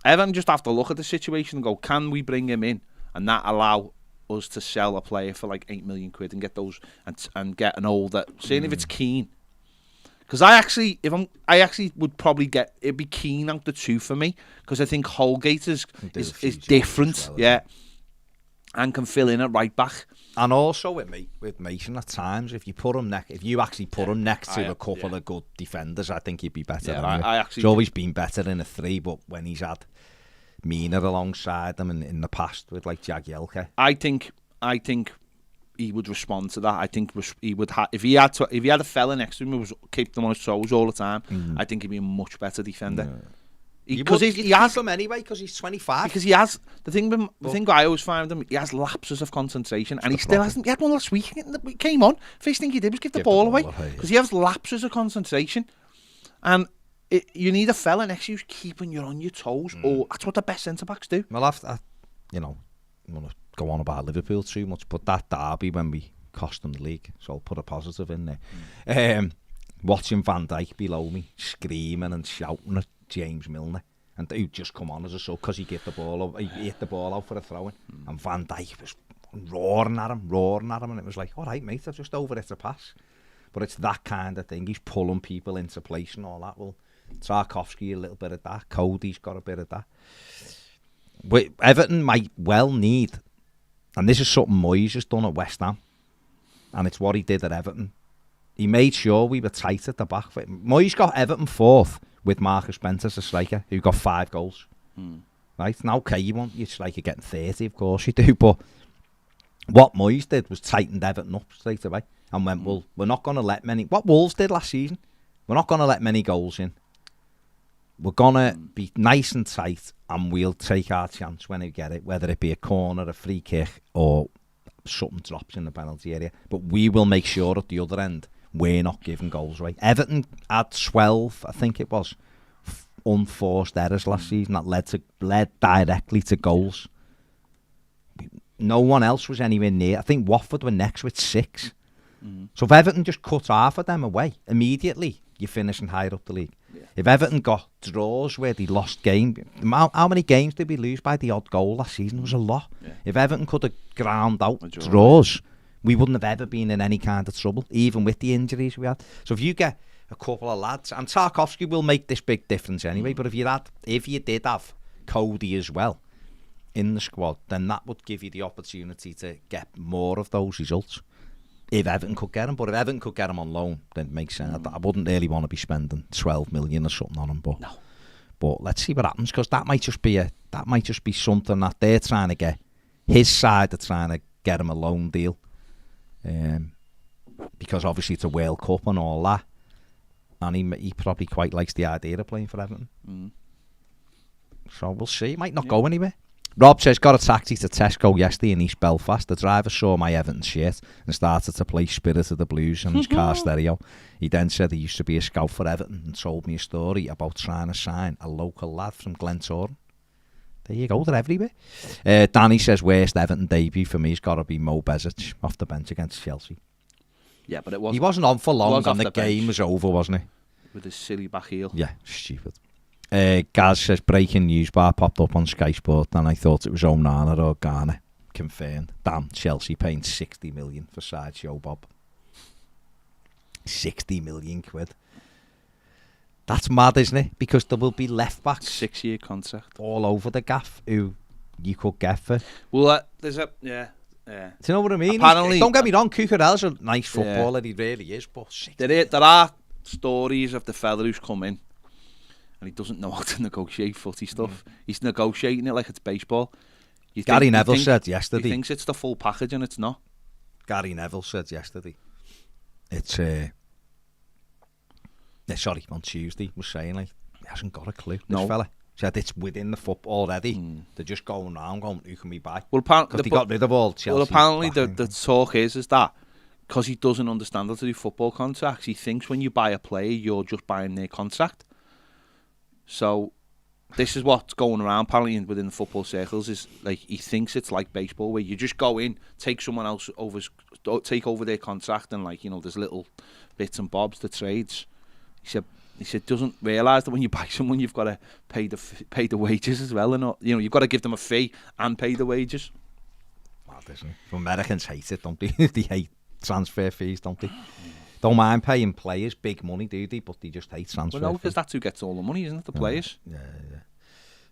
Everton just have to look at the situation and go, can we bring him in and that allow us to sell a player for like £8 million and get those and get an older, seeing if it's Keane. Because I actually would probably it'd be Keane out the two for me, because I think Holgate is different, and can fill in at right back. And also with Mason at times, if you actually put him next to a couple of good defenders, I think he'd be better. He's always been better in a 3, but when he's had Mina alongside him in the past with like Jagielka, I think he would respond to that. I think he would if he had a fella next to him who was kept him on his toes all the time. I think he'd be a much better defender. Yeah. Because he has him anyway, because he's 25. Because he has the thing I always find him, he has lapses of concentration, and he still hasn't. He had one last week. He came on. First thing he did was give the ball away, because he has lapses of concentration, and you need a fella next to you who's keeping you on your toes. Or that's what the best centre backs do. Well, I want to go on about Liverpool too much, but that derby when we cost them the league, so I'll put a positive in there. Watching Van Dijk below me screaming and shouting at James Milner, and who'd just come on as a sub because he hit the ball out for a throw-in, and Van Dijk was roaring at him, and it was like, all right, mate, I've just overhit a pass. But it's that kind of thing. He's pulling people into place and all that. Well, Tarkowski a little bit of that. Cody's got a bit of that. But Everton might well need, and this is something Moyes has done at West Ham, and it's what he did at Everton. He made sure we were tight at the back. Moyes got Everton 4th with Marcus Spencer as a striker, who got 5 goals. Right? Now, okay, you want your striker getting 30, of course you do, but what Moyes did was tightened Everton up straight away and went, well, we're not going to let many... What Wolves did last season, we're not going to let many goals in. We're going to be nice and tight, and we'll take our chance when we get it, whether it be a corner, a free kick, or something drops in the penalty area. But we will make sure at the other end we're not giving goals away. Everton had 12, I think it was, unforced errors last season that led directly to goals. No one else was anywhere near. I think Watford were next with 6. So if Everton just cut half of them away, immediately you're finishing higher up the league. If Everton got draws where they lost game, how many games did we lose by the odd goal last season? It was a lot. If Everton could have ground out draws, we wouldn't have ever been in any kind of trouble, even with the injuries we had. So if you get a couple of lads, and Tarkowski will make this big difference anyway, but if you did have Coady as well in the squad, then that would give you the opportunity to get more of those results. If Everton could get him, but if Everton could get him on loan, then it makes sense. I wouldn't really want to be spending 12 million or something on him, but let's see what happens, because that might just be something that they're trying to get. His side are trying to get him a loan deal. Because obviously it's a World Cup and all that, and he probably quite likes the idea of playing for Everton. So we'll see. It might not go anywhere. Rob says, got a taxi to Tesco yesterday in East Belfast. The driver saw my Everton shirt and started to play Spirit of the Blues on his car stereo. He then said he used to be a scout for Everton and told me a story about trying to sign a local lad from Glentoran. There you go, they're everywhere. Danny says, worst Everton debut for me has got to be Mo Bezic off the bench against Chelsea. Yeah, but he wasn't on for long and the game was over, wasn't it? With his silly back heel. Yeah, stupid. Gaz says, breaking news bar popped up on Sky Sport and I thought it was Onana or Ghana. Confirmed. Damn, Chelsea paying 60 million for Sideshow Bob. 60 million quid. That's mad, isn't it? Because there will be left backs 6-year contract all over the gaff who you could get for. Well, there's a Do you know what I mean? Apparently, don't get me wrong, Cucurella's a nice footballer, he really is, but there are stories of the fella who's come in and he doesn't know how to negotiate footy stuff. He's negotiating it like it's baseball. Gary Neville said yesterday. He thinks it's the full package and it's not. Gary Neville said yesterday. It's on Tuesday, was saying like he hasn't got a clue. This fella said it's within the football already. They're just going around going, who can we buy? Well, apparently they got rid of all Chelsea. Well, apparently the talk is that because he doesn't understand how to do football contracts, he thinks when you buy a player, you're just buying their contract. So this is what's going around apparently within the football circles is like he thinks it's like baseball where you just go in, take someone else take over their contract and like there's little bits and bobs, the trades. He said doesn't realise that when you buy someone you've got to pay the wages as well, and you've got to give them a fee and pay the wages. Well, isn't it? Americans hate it, don't they? They hate transfer fees, don't they? Don't mind paying players big money, do they? But they just hate transfer fees. Well, no, because that's who gets all the money, isn't it? The players. Yeah.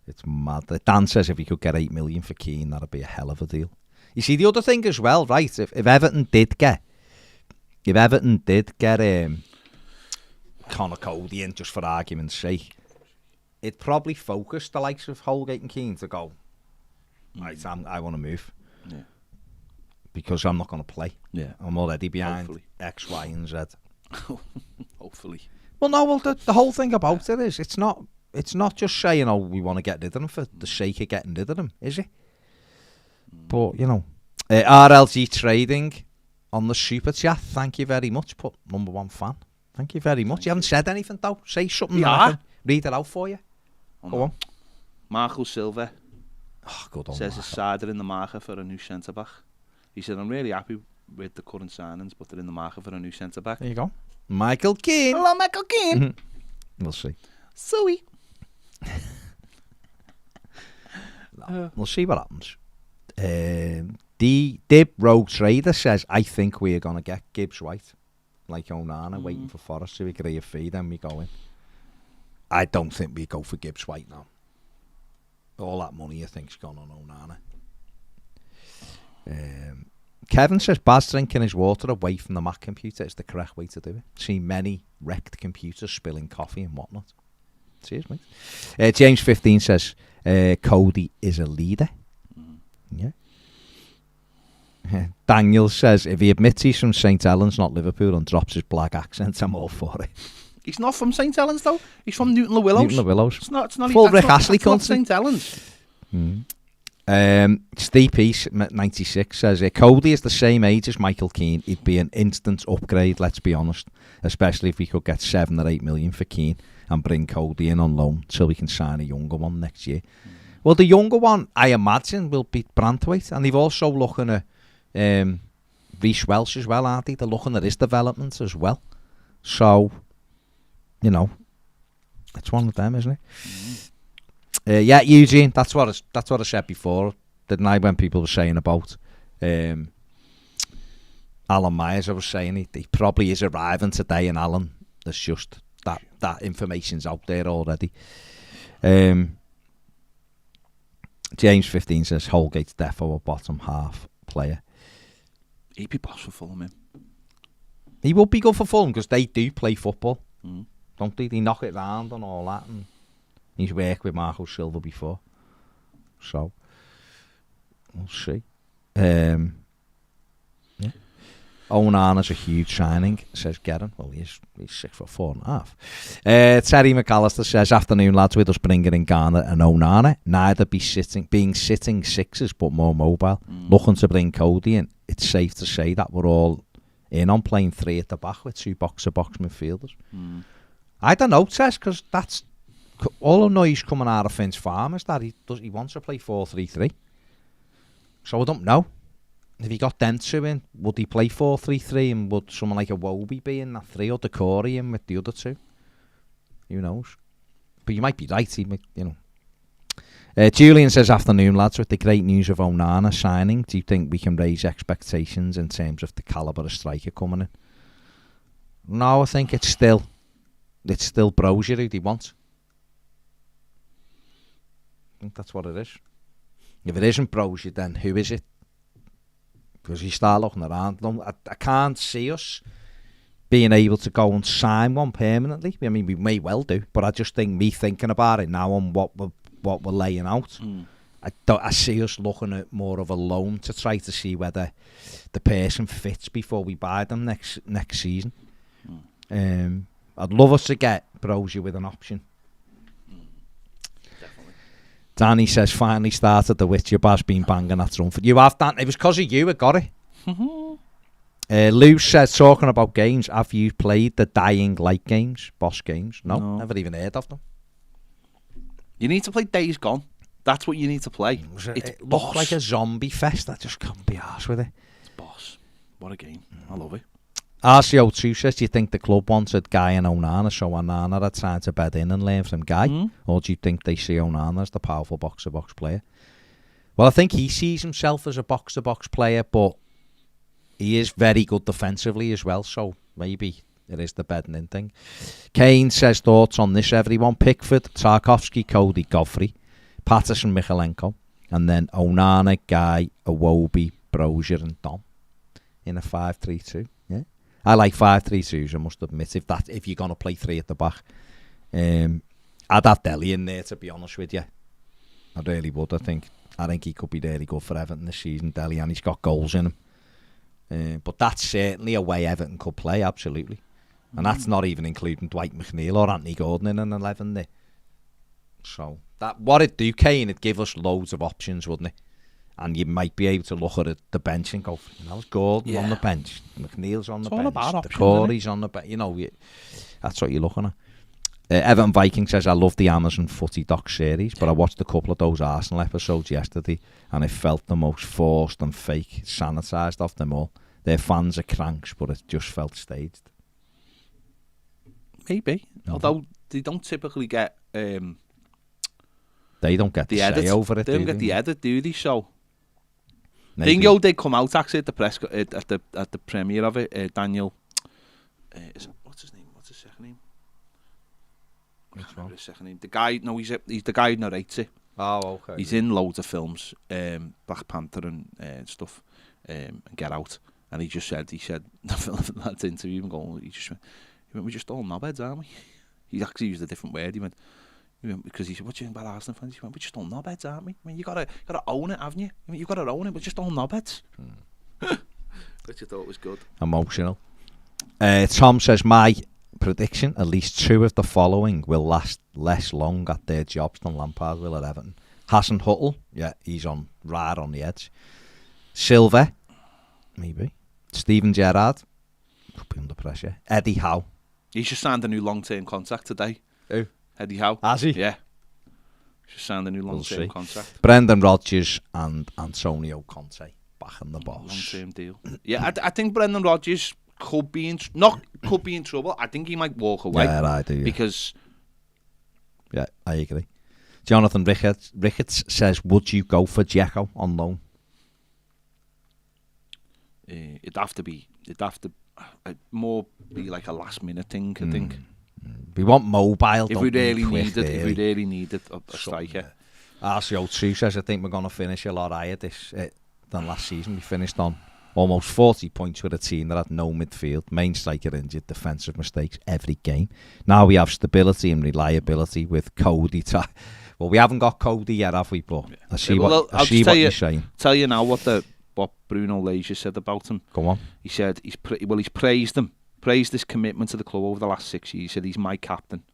It's mad. Dan says if he could get 8 million for Keane, that'd be a hell of a deal. You see, the other thing as well, right? If Everton did get Connor Coady in, just for argument's sake, it'd probably focus the likes of Holgate and Keane to go, right, I want to move. Yeah. Because I'm not going to play. Yeah. I'm already behind Hopefully. X, Y, and Z. Hopefully. Well, the whole thing about it is it's not just saying, we want to get rid of them for the sake of getting rid of them, is it? But, RLG Trading on the Super Chat, thank you very much. Put number 1 fan. Thank you very much. You haven't said anything, though. Say something. Yeah. I can read it out for you. Go on. Marco Silva Good on says his side are in the market for a new centre-back. He said, I'm really happy with the current signings, but they're in the market for a new centre-back. There you go. Michael Keane. Hello, Michael Keane. We'll see. Suey. We'll see what happens. The Dib Rogue Trader says, I think we're going to get Gibbs White. Like Onana, waiting for Forest to agree a fee, then we go in. I don't think we go for Gibbs White now. All that money you think's gone on Onana. Kevin says Baz drinking his water away from the Mac computer is the correct way to do it. Seen many wrecked computers spilling coffee and whatnot. Cheers, mate. James 15 says Coady is a leader. Yeah. Daniel says if he admits he's from St Helens, not Liverpool, and drops his black accent, I'm all for it. He's not from St Helens though. He's from Newton Le Willows. Newton Le Willows. It's not full Rick Astley country. St Helens. Steve Peace 96 says Coady is the same age as Michael Keane. He'd be an instant upgrade, let's be honest, especially if we could get 7 or 8 million for Keane and bring Coady in on loan so we can sign a younger one next year. Well, the younger one I imagine will be Branthwaite, and they've also looking at Reece Welsh as well, aren't they? They're looking at his development as well. So, it's one of them, isn't it? Yeah, Eugene, that's what I said before, didn't I, when people were saying about Alan Myers. I was saying he probably is arriving today, and Alan, there's just that information's out there already. James 15 says Holgate's defo a bottom half player. He'd be boss for Fulham, him. He would be good for Fulham because they do play football, don't they? They knock it round and all that, and he's worked with Marco Silva before, so we'll see. Yeah. Onana's a huge signing, says Geron. Well, he's 6'4.5". Terry McAllister says, afternoon lads, with us bringing in Garner and Onana. Neither being sitting sixes, but more mobile. Looking to bring Coady in. It's safe to say that we're all in on playing 3 at the back with 2 box-to-box midfielders. I don't know, Tess, because that's all the noise coming out of Finch Farm is that he wants to play 4-3-3. So I don't know. If he got them 2 in, would he play 4-3-3, and would someone like a Wobie be in that 3 or Decore in with the other 2? Who knows? But you might be right, Julian says, afternoon lads, with the great news of Onana signing, do you think we can raise expectations in terms of the calibre of striker coming in? No, I think it's still Brozier who they want. I think that's what it is. If it isn't Brozier, then who is it? Because you start looking around, I can't see us being able to go and sign one permanently. I mean, we may well do, but I just think me thinking about it now and what we're laying out, I see us looking at more of a loan to try to see whether the person fits before we buy them next season. I'd love us to get Brozier with an option. Danny says, finally started the Witcher. Baz been banging that drum for you. Have, Dan. It was because of you I got it. Lou says, talking about games, have you played the Dying Light games, boss games? No, never even heard of them. You need to play Days Gone. That's what you need to play. It looked like a zombie fest. I just can't be arsed with it. It's boss. What a game. I love it. RCO2 says, do you think the club wanted Guy and Onana so Onana had time to bed in and learn from Guy? Or do you think they see Onana as the powerful box-to-box player? Well, I think he sees himself as a box-to-box player, but he is very good defensively as well, so maybe it is the bedding in thing. Kane says, thoughts on this, everyone? Pickford, Tarkowski, Coady, Godfrey, Patterson, Michalenko, and then Onana, Guy, Iwobi, Brozier and Dom in a 5-3-2. Yeah, I like 5-3-2s, I must admit, if you're going to play three at the back. I'd have Dele in there, to be honest with you. I really would. I think he could be really good for Everton this season, Dele, and he's got goals in him. But that's certainly a way Everton could play, absolutely. And that's not even including Dwight McNeil or Anthony Gordon in an 11 there. So, what it'd do, Kane, it'd give us loads of options, wouldn't it? And you might be able to look at the bench and go, there's Gordon on the bench, McNeil's on the bench, the Coady's on the bench. You know, that's what you're looking at. Everton Viking says, I love the Amazon Footy Doc series, but I watched a couple of those Arsenal episodes yesterday and it felt the most forced and fake, sanitised of them all. Their fans are cranks, but it just felt staged. Maybe. Although they don't typically get... they don't get the edit over it, They don't get the edit, do they? So... Maybe. Dingo did come out actually at the press at the premiere of it. Daniel, what's his name? What's his second name? His second name. The guy. No, he's the guy who narrates it. Oh, okay. He's in loads of films, Black Panther and stuff, and Get Out. And he said that interview and going. He went, we're just all knobheads, aren't we? He actually used a different word. He went. Because he said, what do you think about Arsenal fans? He went, we're just all knobheads, aren't we? I mean, you gotta own it, haven't you? I mean, you've got to own it, we're just all knobheads. Which I thought was good. Emotional. Tom says, my prediction, at least two of the following will last less long at their jobs than Lampard will at Everton. Hassan Huttle, yeah, he's right on the edge. Silva, maybe. Steven Gerrard, could be under pressure. Eddie Howe. He's just signed a new long-term contract today. Who? Eddie Howe. Has he? Yeah. Just signed a new long-term contract. Brendan Rodgers and Antonio Conte back in the boss. Long-term deal. Yeah, I think Brendan Rodgers could be in trouble. I think he might walk away. Yeah, I do. Yeah. Because... Yeah, I agree. Jonathan Ricketts says, would you go for Dzeko on loan? It'd have to more be like a last-minute thing, I think. We want mobile. If we really needed a striker. RCO2 says, I think we're going to finish a lot higher than last season. We finished on almost 40 points with a team that had no midfield, main striker injured, defensive mistakes every game. Now we have stability and reliability with Coady. Well, we haven't got Coady yet, have we? But I see what you're saying. Tell you now what Bruno Lage said about him. Go on. He said he's praised him. Praised his commitment to the club over the last 6 years. He said he's my captain.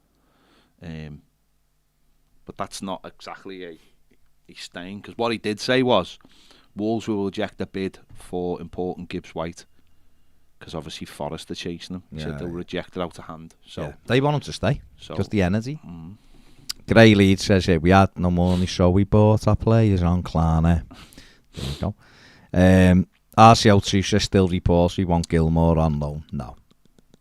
But that's not exactly a stain, because what he did say was Wolves will reject a bid for important Gibbs White, because obviously Forest are chasing him. He said they'll reject it out of hand. So they want him to stay, because the energy. Gray Lead says here, we had no money, so we bought our players on Klarna. There you go. RCL2 says, still reports we want Gilmore on loan. No.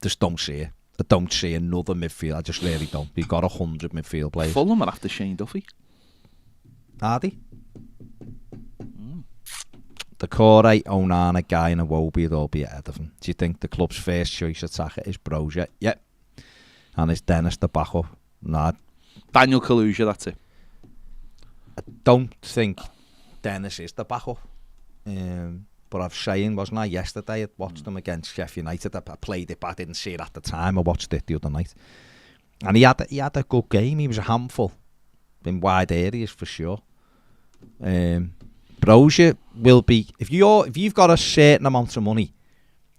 Just don't see it. I don't see another midfield. I just really don't. We've got 100 midfield players. Fulham are after Shane Duffy. Are they? The Coady, Onana, Guy and Iwobi would all be at Everton. Do you think the club's first choice attacker is Brozier? Yep. And is Dennis the backup? Nah. Daniel Kaluuya, that's it. I don't think Dennis is the backup. But I was saying, wasn't I, yesterday, I watched them against Sheffield United. I played it, but I didn't see it at the time. I watched it the other night. And he had a good game. He was a handful in wide areas for sure. Brozier will be, if you've got a certain amount of money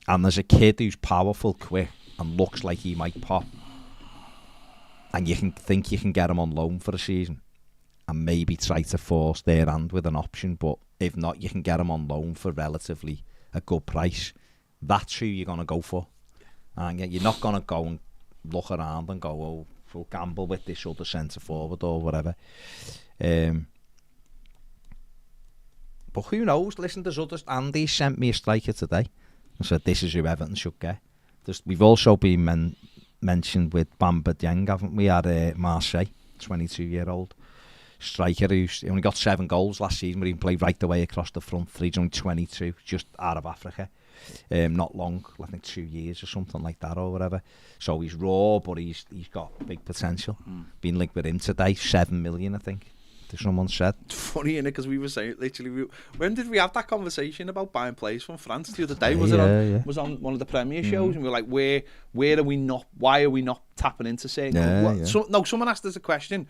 and there's a kid who's powerful, quick, and looks like he might pop, and you can get him on loan for a season and maybe try to force their hand with an option, but if not, you can get him on loan for relatively a good price. That's who you're going to go for. And you're not going to go and look around and go, oh, we'll gamble with this other centre forward or whatever. But who knows? Listen, there's others. Andy sent me a striker today and said this is who Everton should get. We've also been mentioned with Bamba Dieng, haven't we, at Marseille, 22-year-old striker he only got 7 goals last season, but he played right the way across the front three. He's only 22, just out of Africa. Not long, I think 2 years or something like that or whatever. So he's raw, but he's got big potential. Been linked with him today, 7 million, I think. Someone said. It's funny, innit? Because we were saying literally, when did we have that conversation about buying players from France the other day? Was on one of the Premier shows, and we were like, where are we not? Why are we not tapping into saying? Someone asked us a question.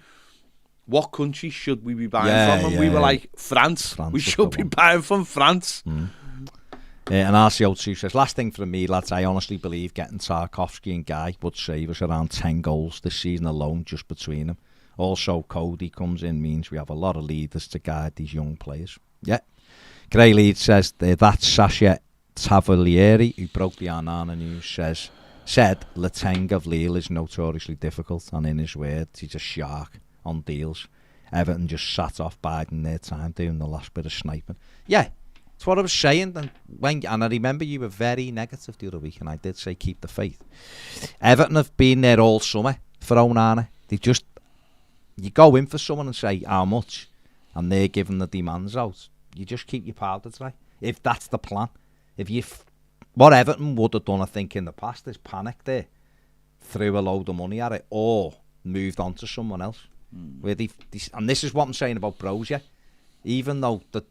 What country should we be buying from? And we were like, France. We should be buying from France. And RCO2 says, last thing from me, lads, I honestly believe getting Tarkowski and Guy would save us around 10 goals this season alone, just between them. Also, Coady comes in, means we have a lot of leaders to guide these young players. Yeah. Grey Lead says that's Sasha Tavolieri, who broke the Onana news, said Letang of Lille is notoriously difficult, and in his words, he's a shark on deals. Everton just sat off biding their time doing the last bit of sniping. Yeah, that's what I was saying. And I remember you were very negative the other week, and I did say keep the faith. Everton have been there all summer for Onana. You go in for someone and say how much, and they're giving the demands out. You just keep your powder dry. If that's the plan. What Everton would have done, I think, in the past is panicked there, threw a load of money at it, or moved on to someone else. Where and this is what I'm saying about Brozier. Even though the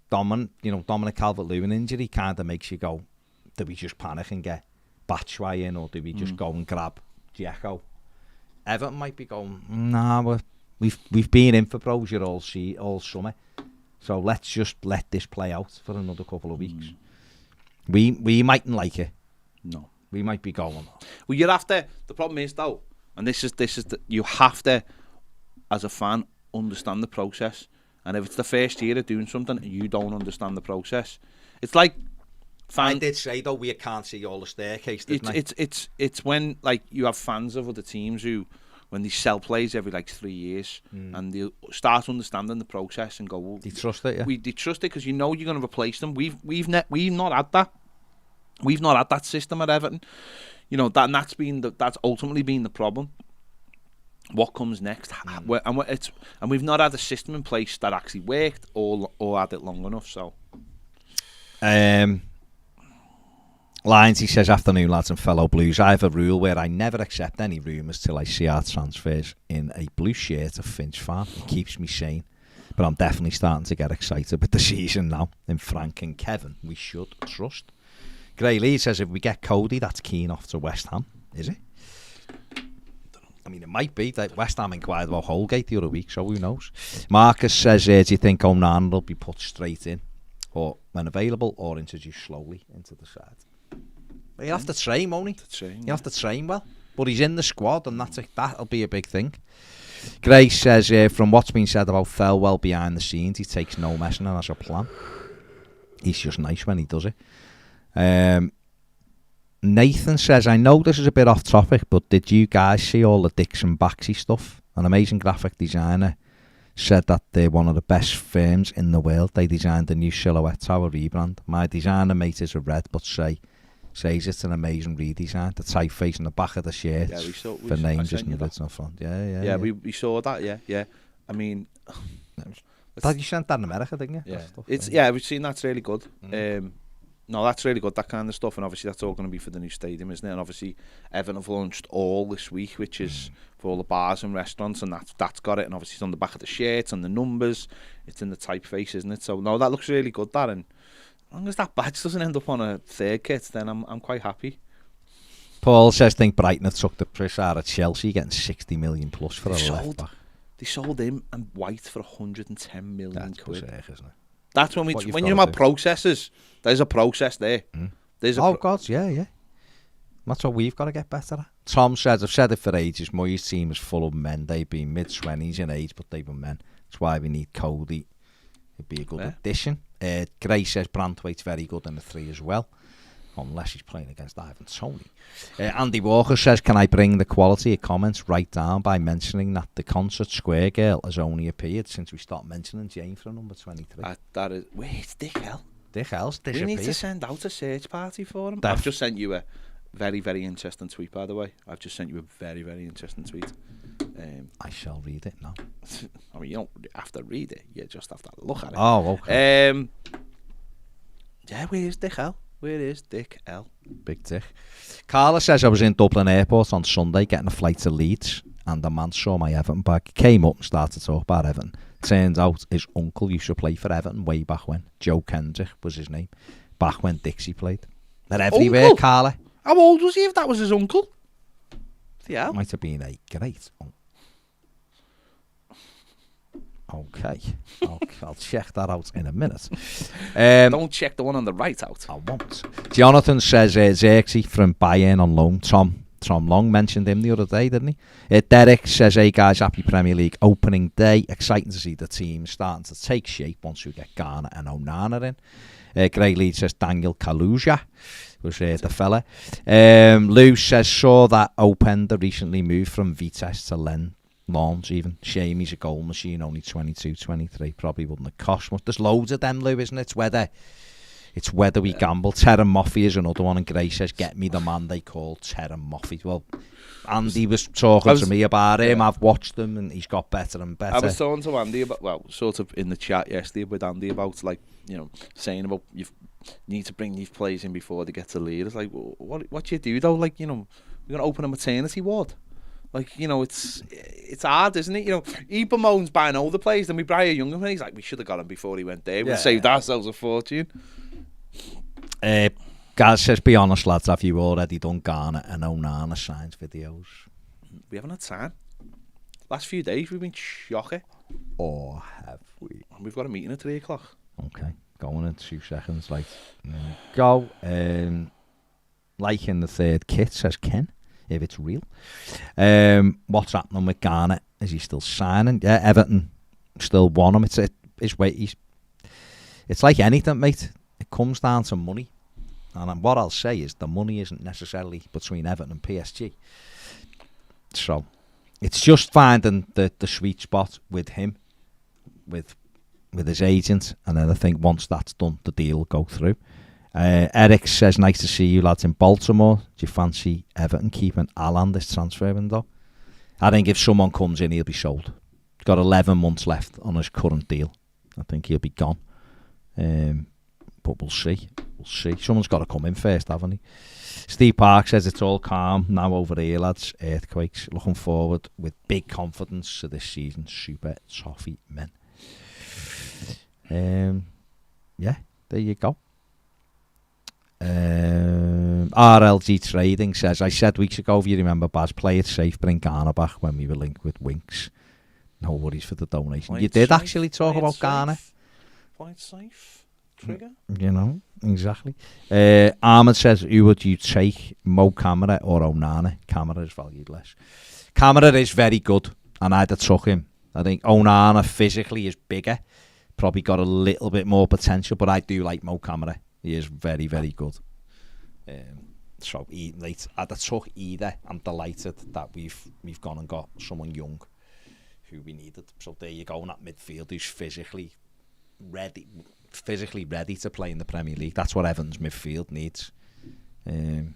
Dominic Calvert-Lewin injury kind of makes you go, do we just panic and get Batshuayi in, or do we just go and grab Dzeko? Everton might be going, nah, we've been in for Brozier all summer, so let's just let this play out for another couple of weeks. We mightn't like it. No, we might be going. Well, you have to. The problem is though, and this is you have to, as a fan, understand the process. And if it's the first year of doing something and you don't understand the process, it's like. I did say though we can't see all the staircase. It's when like you have fans of other teams who, when they sell players every like 3 years, and they start understanding the process and go, well, they trust it. Yeah, they trust it because you know you're going to replace them. We've not had that. We've not had that system at Everton. You know that, and that's ultimately been the problem. What comes next? And we've not had a system in place that actually worked or had it long enough. So. Lines, he says, afternoon lads and fellow Blues. I have a rule where I never accept any rumours till I see our transfers in a blue shirt of Finch Farm. It keeps me sane, but I'm definitely starting to get excited with the season now. In Frank and Kevin, we should trust. Grey Lee says, if we get Coady, that's keen off to West Ham, is it? I mean, it might be. That West Ham inquired about Holgate the other week, so who knows? Marcus says, do you think Onana will be put straight in, or when available, or introduced slowly into the side? He'll have to train, won't he? He'll have to train well. But he's in the squad, and that'll be a big thing. Grace says, from what's been said about Thelwell behind the scenes, he takes no messing and has a plan. He's just nice when he does it. Nathan says, I know this is a bit off topic, but did you guys see all the Dixon Baxi stuff? An amazing graphic designer said that they're one of the best firms in the world. They designed a new silhouette tower rebrand. My designer mate is a red, but says it's an amazing redesign. The typeface in the back of the shirt for names isn't the original front. Yeah. We saw that. Yeah. I mean, you sent that in America, didn't you? Yeah, we've seen that's really good. No, that's really good, that kind of stuff, and obviously that's all going to be for the new stadium, isn't it? And obviously Everton have launched all this week, which is for all the bars and restaurants, and that's got it. And obviously it's on the back of the shirts and the numbers. It's in the typeface, isn't it? So no, that looks really good. That, and as long as that badge doesn't end up on a third kit, then I'm quite happy. Paul says, think Brighton have took the price out of Chelsea, getting 60 million plus for a left back. They sold him and White for 110 million quid. That's isn't it? That's when when you're about processes, there's a process there. God, yeah. That's what we've got to get better at. Tom says, I've said it for ages, Moyes' team is full of men. They've been mid-20s in age, but they've been men. That's why we need Coady. It'd be a good addition. Gray says Brantwaite's very good in the 3 as well. unless he's playing against Ivan Toney. Andy Walker says, can I bring the quality of comments right down by mentioning that the Concert Square girl has only appeared since we stopped mentioning Jane from number 23. That is... Where's Dick Hell? Dick Hell's disappeared. We need to send out a search party for him. Def- I've just sent you a very, very interesting tweet, by the way. I've just sent you a very, very interesting tweet. I shall read it now. I mean, you don't have to read it. You just have to look at it. Oh, okay. Yeah, where's Dick Hell? Where is Dick L? Big Dick. Carla says, I was in Dublin Airport on Sunday getting a flight to Leeds, and a man saw my Everton bag, came up and started to talk about Everton. Turns out his uncle used to play for Everton way back when. Joe Kendrick was his name. Back when Dixie played. They're everywhere, Uncle? Carla. How old was he if that was his uncle? Yeah. Might have been a great uncle. Okay. I'll check that out in a minute. Don't check the one on the right out. I won't. Jonathan says Xerxes from Bayern on loan. Tom Long mentioned him the other day, didn't he? Derek says, hey guys, happy Premier League opening day. Exciting to see the team starting to take shape once we get Garner and Onana in. Greg Leeds says Daniel Kaluja was the fella. Lou says, saw that Openda recently moved from Vitesse to Lens even. Shame he's a goal machine, only 22, 23. Probably wouldn't have cost much. There's loads of them, Lou, isn't it? It's whether we gamble. Terran Moffey is another one, and Gray says, get me the man they call Terran Moffey. Well, Andy was talking to me about him. I've watched him, and he's got better and better. I was talking to Andy about, well, sort of in the chat yesterday with Andy about, like, you know, saying about you need to bring these players in before they get to lead. It's like, what do you do, though? Like, you know, we're going to open a maternity ward. Like, you know, it's hard, isn't it? You know, he bemoans buying older players, then we buy a younger one. He's like, we should have got him before he went there. We saved ourselves a fortune. Gaz says, be honest, lads, have you already done Garner and Onana signs videos? We haven't had time. Last few days we've been shocking. Or have we? And we've got a meeting at 3 o'clock. Okay, going in 2 seconds. Like, go. Like in the third kit, says Ken, if it's real. What's happening with Garner? Is he still signing? Yeah, Everton still want him. It's like anything, mate. It comes down to money. And what I'll say is the money isn't necessarily between Everton and PSG. So it's just finding the sweet spot with him, with his agent. And then I think once that's done, the deal will go through. Eric says, nice to see you lads in Baltimore. Do you fancy Everton keeping Alan this transfer window? I think if someone comes in, he'll be sold. He's got 11 months left on his current deal. I think he'll be gone. But we'll see. Someone's got to come in first, haven't he? Steve Park says it's all calm now over here, lads. Earthquakes. Looking forward with big confidence to this season's Super Toffee men. Yeah, there you go. RLG Trading says, I said weeks ago, if you remember, Baz, play it safe, bring Garner back when we were linked with Winks. No worries for the donation. You did actually talk about Garner. Play it safe. Trigger. You know, exactly. Ahmed says, who would you take, Mo Camara or Onana? Camara is valued less. Camara is very good, and I'd have took him. I think Onana physically is bigger, probably got a little bit more potential, but I do like Mo Camara. He is very, very good. So I'd have took either. I'm delighted that we've gone and got someone young who we needed. So there you go, in that midfield who's physically ready to play in the Premier League. That's what Everton's midfield needs. And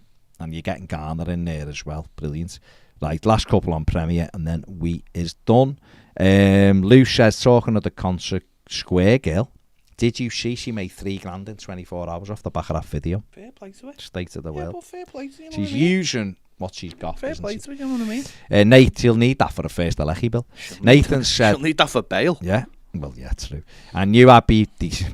you're getting Garner in there as well. Brilliant. Right, last couple on Premier and then we is done. Lou says, talking of the Concert Square girl, did you see she made $3,000 in 24 hours off the back of that video? Fair play to it. State of the world. But fair play to you. She's using what she's got. Fair play to it, you know what I mean? Nate, you'll need that for a first Alechi bill. Nathan said... She'll need that for bail. Yeah. Well, yeah, true. And you are be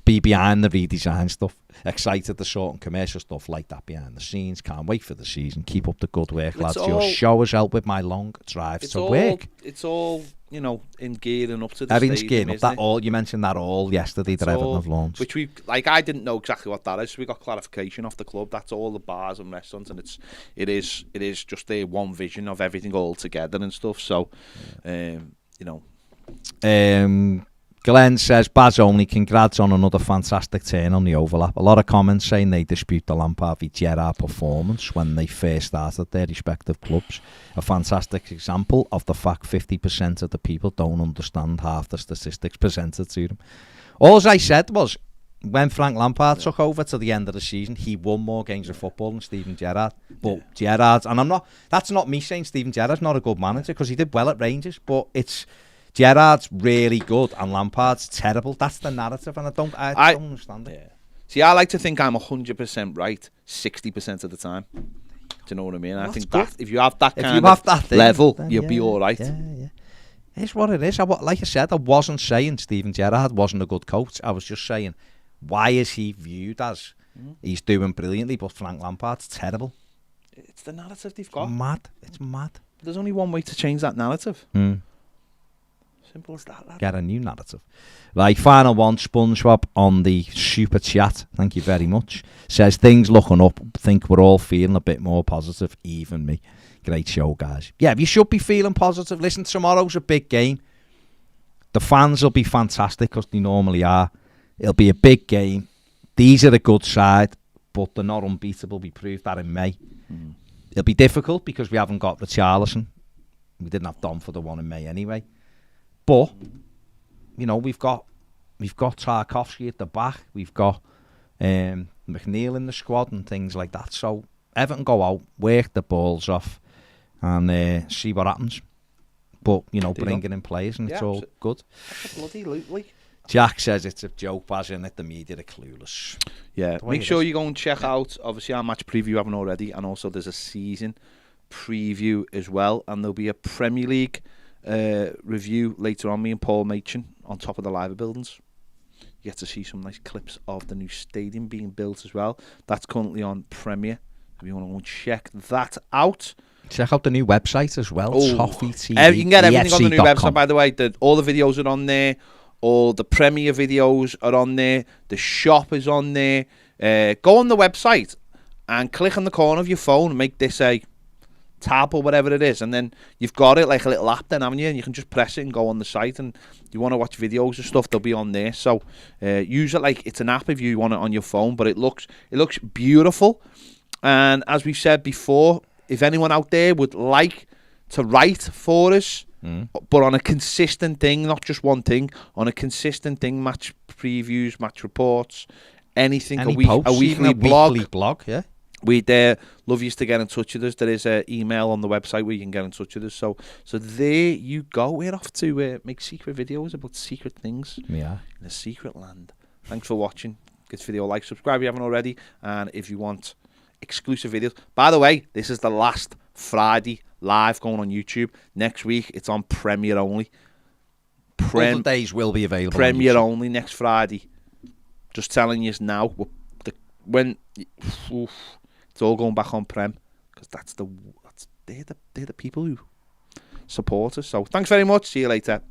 behind the redesign stuff. Excited to sort and commercial stuff like that behind the scenes. Can't wait for the season. Keep up the good work, lads. Your show has helped with my long drive to work. It's all, you know, in gearing up to the Everything's stadium, gearing up. That all you mentioned that all yesterday that Everton have launched. Which I didn't know exactly what that is. So we got clarification off the club. That's all the bars and restaurants, and it is just their one vision of everything all together and stuff. So, you know. Glenn says, Baz only, congrats on another fantastic turn on the overlap. A lot of comments saying they dispute the Lampard v Gerrard performance when they first started their respective clubs. A fantastic example of the fact 50% of the people don't understand half the statistics presented to them. All I said was, when Frank Lampard took over to the end of the season, he won more games of football than Steven Gerrard. But Gerrard, and that's not me saying Steven Gerrard's not a good manager, because he did well at Rangers, but it's Gerrard's really good and Lampard's terrible. That's the narrative, and I don't understand it. Yeah. See, I like to think I'm 100% right 60% of the time. Do you know what I mean? I think that if you have that kind of level, you'll be all right. Yeah. It's what it is. Like I said, I wasn't saying Steven Gerrard wasn't a good coach. I was just saying, why is he viewed as he's doing brilliantly, but Frank Lampard's terrible? It's the narrative they've got. It's mad. There's only one way to change that narrative. Simple as that, lad. Get a new narrative. Right, final one, SpongeBob on the super chat. Thank you very much. Says, things looking up. Think we're all feeling a bit more positive, even me. Great show, guys. Yeah, you should be feeling positive. Listen, tomorrow's a big game. The fans will be fantastic, because they normally are. It'll be a big game. These are a good side, but they're not unbeatable. We proved that in May. It'll be difficult because we haven't got Richarlison. We didn't have Dom for the one in May anyway. But, you know, we've got Tarkovsky at the back. We've got McNeil in the squad and things like that. So Everton go out, work the balls off, and see what happens. But, you know, bringing in players, and it's all good. Absolutely. Jack says it's a joke, Baz, in it. The media are clueless. Yeah, make sure you go and check out, obviously, our match preview, haven't already, and also there's a season preview as well, and there'll be a Premier League review later on. Me and Paul Machin on top of the Liver buildings. You get to see some nice clips of the new stadium being built as well. That's currently on Premiere. If you want to go and check that out. Check out the new website as well. Toffee TV. You can get everything on the new website, by the way. All the videos are on there. All the Premiere videos are on there. The shop is on there. Go on the website and click on the corner of your phone and make this a tab or whatever it is, and then you've got it like a little app then, haven't you? And you can just press it and go on the site, and you want to watch videos and stuff, they'll be on there. So use it like it's an app if you want it on your phone, but it looks beautiful. And as we said before, if anyone out there would like to write for us, but on a consistent thing, not just one thing, on a consistent thing, match previews, match reports, anything, a weekly blog, yeah. We'd love you to get in touch with us. There is an email on the website where you can get in touch with us. So there you go. We're off to make secret videos about secret things in a secret land. Thanks for watching. Give this video a like, subscribe if you haven't already. And if you want exclusive videos. By the way, this is the last Friday live going on YouTube. Next week, it's on Premiere only. All the days will be available. Premiere only next Friday. Just telling you now. It's all going back on Prem, because they're the people who support us. So thanks very much. See you later.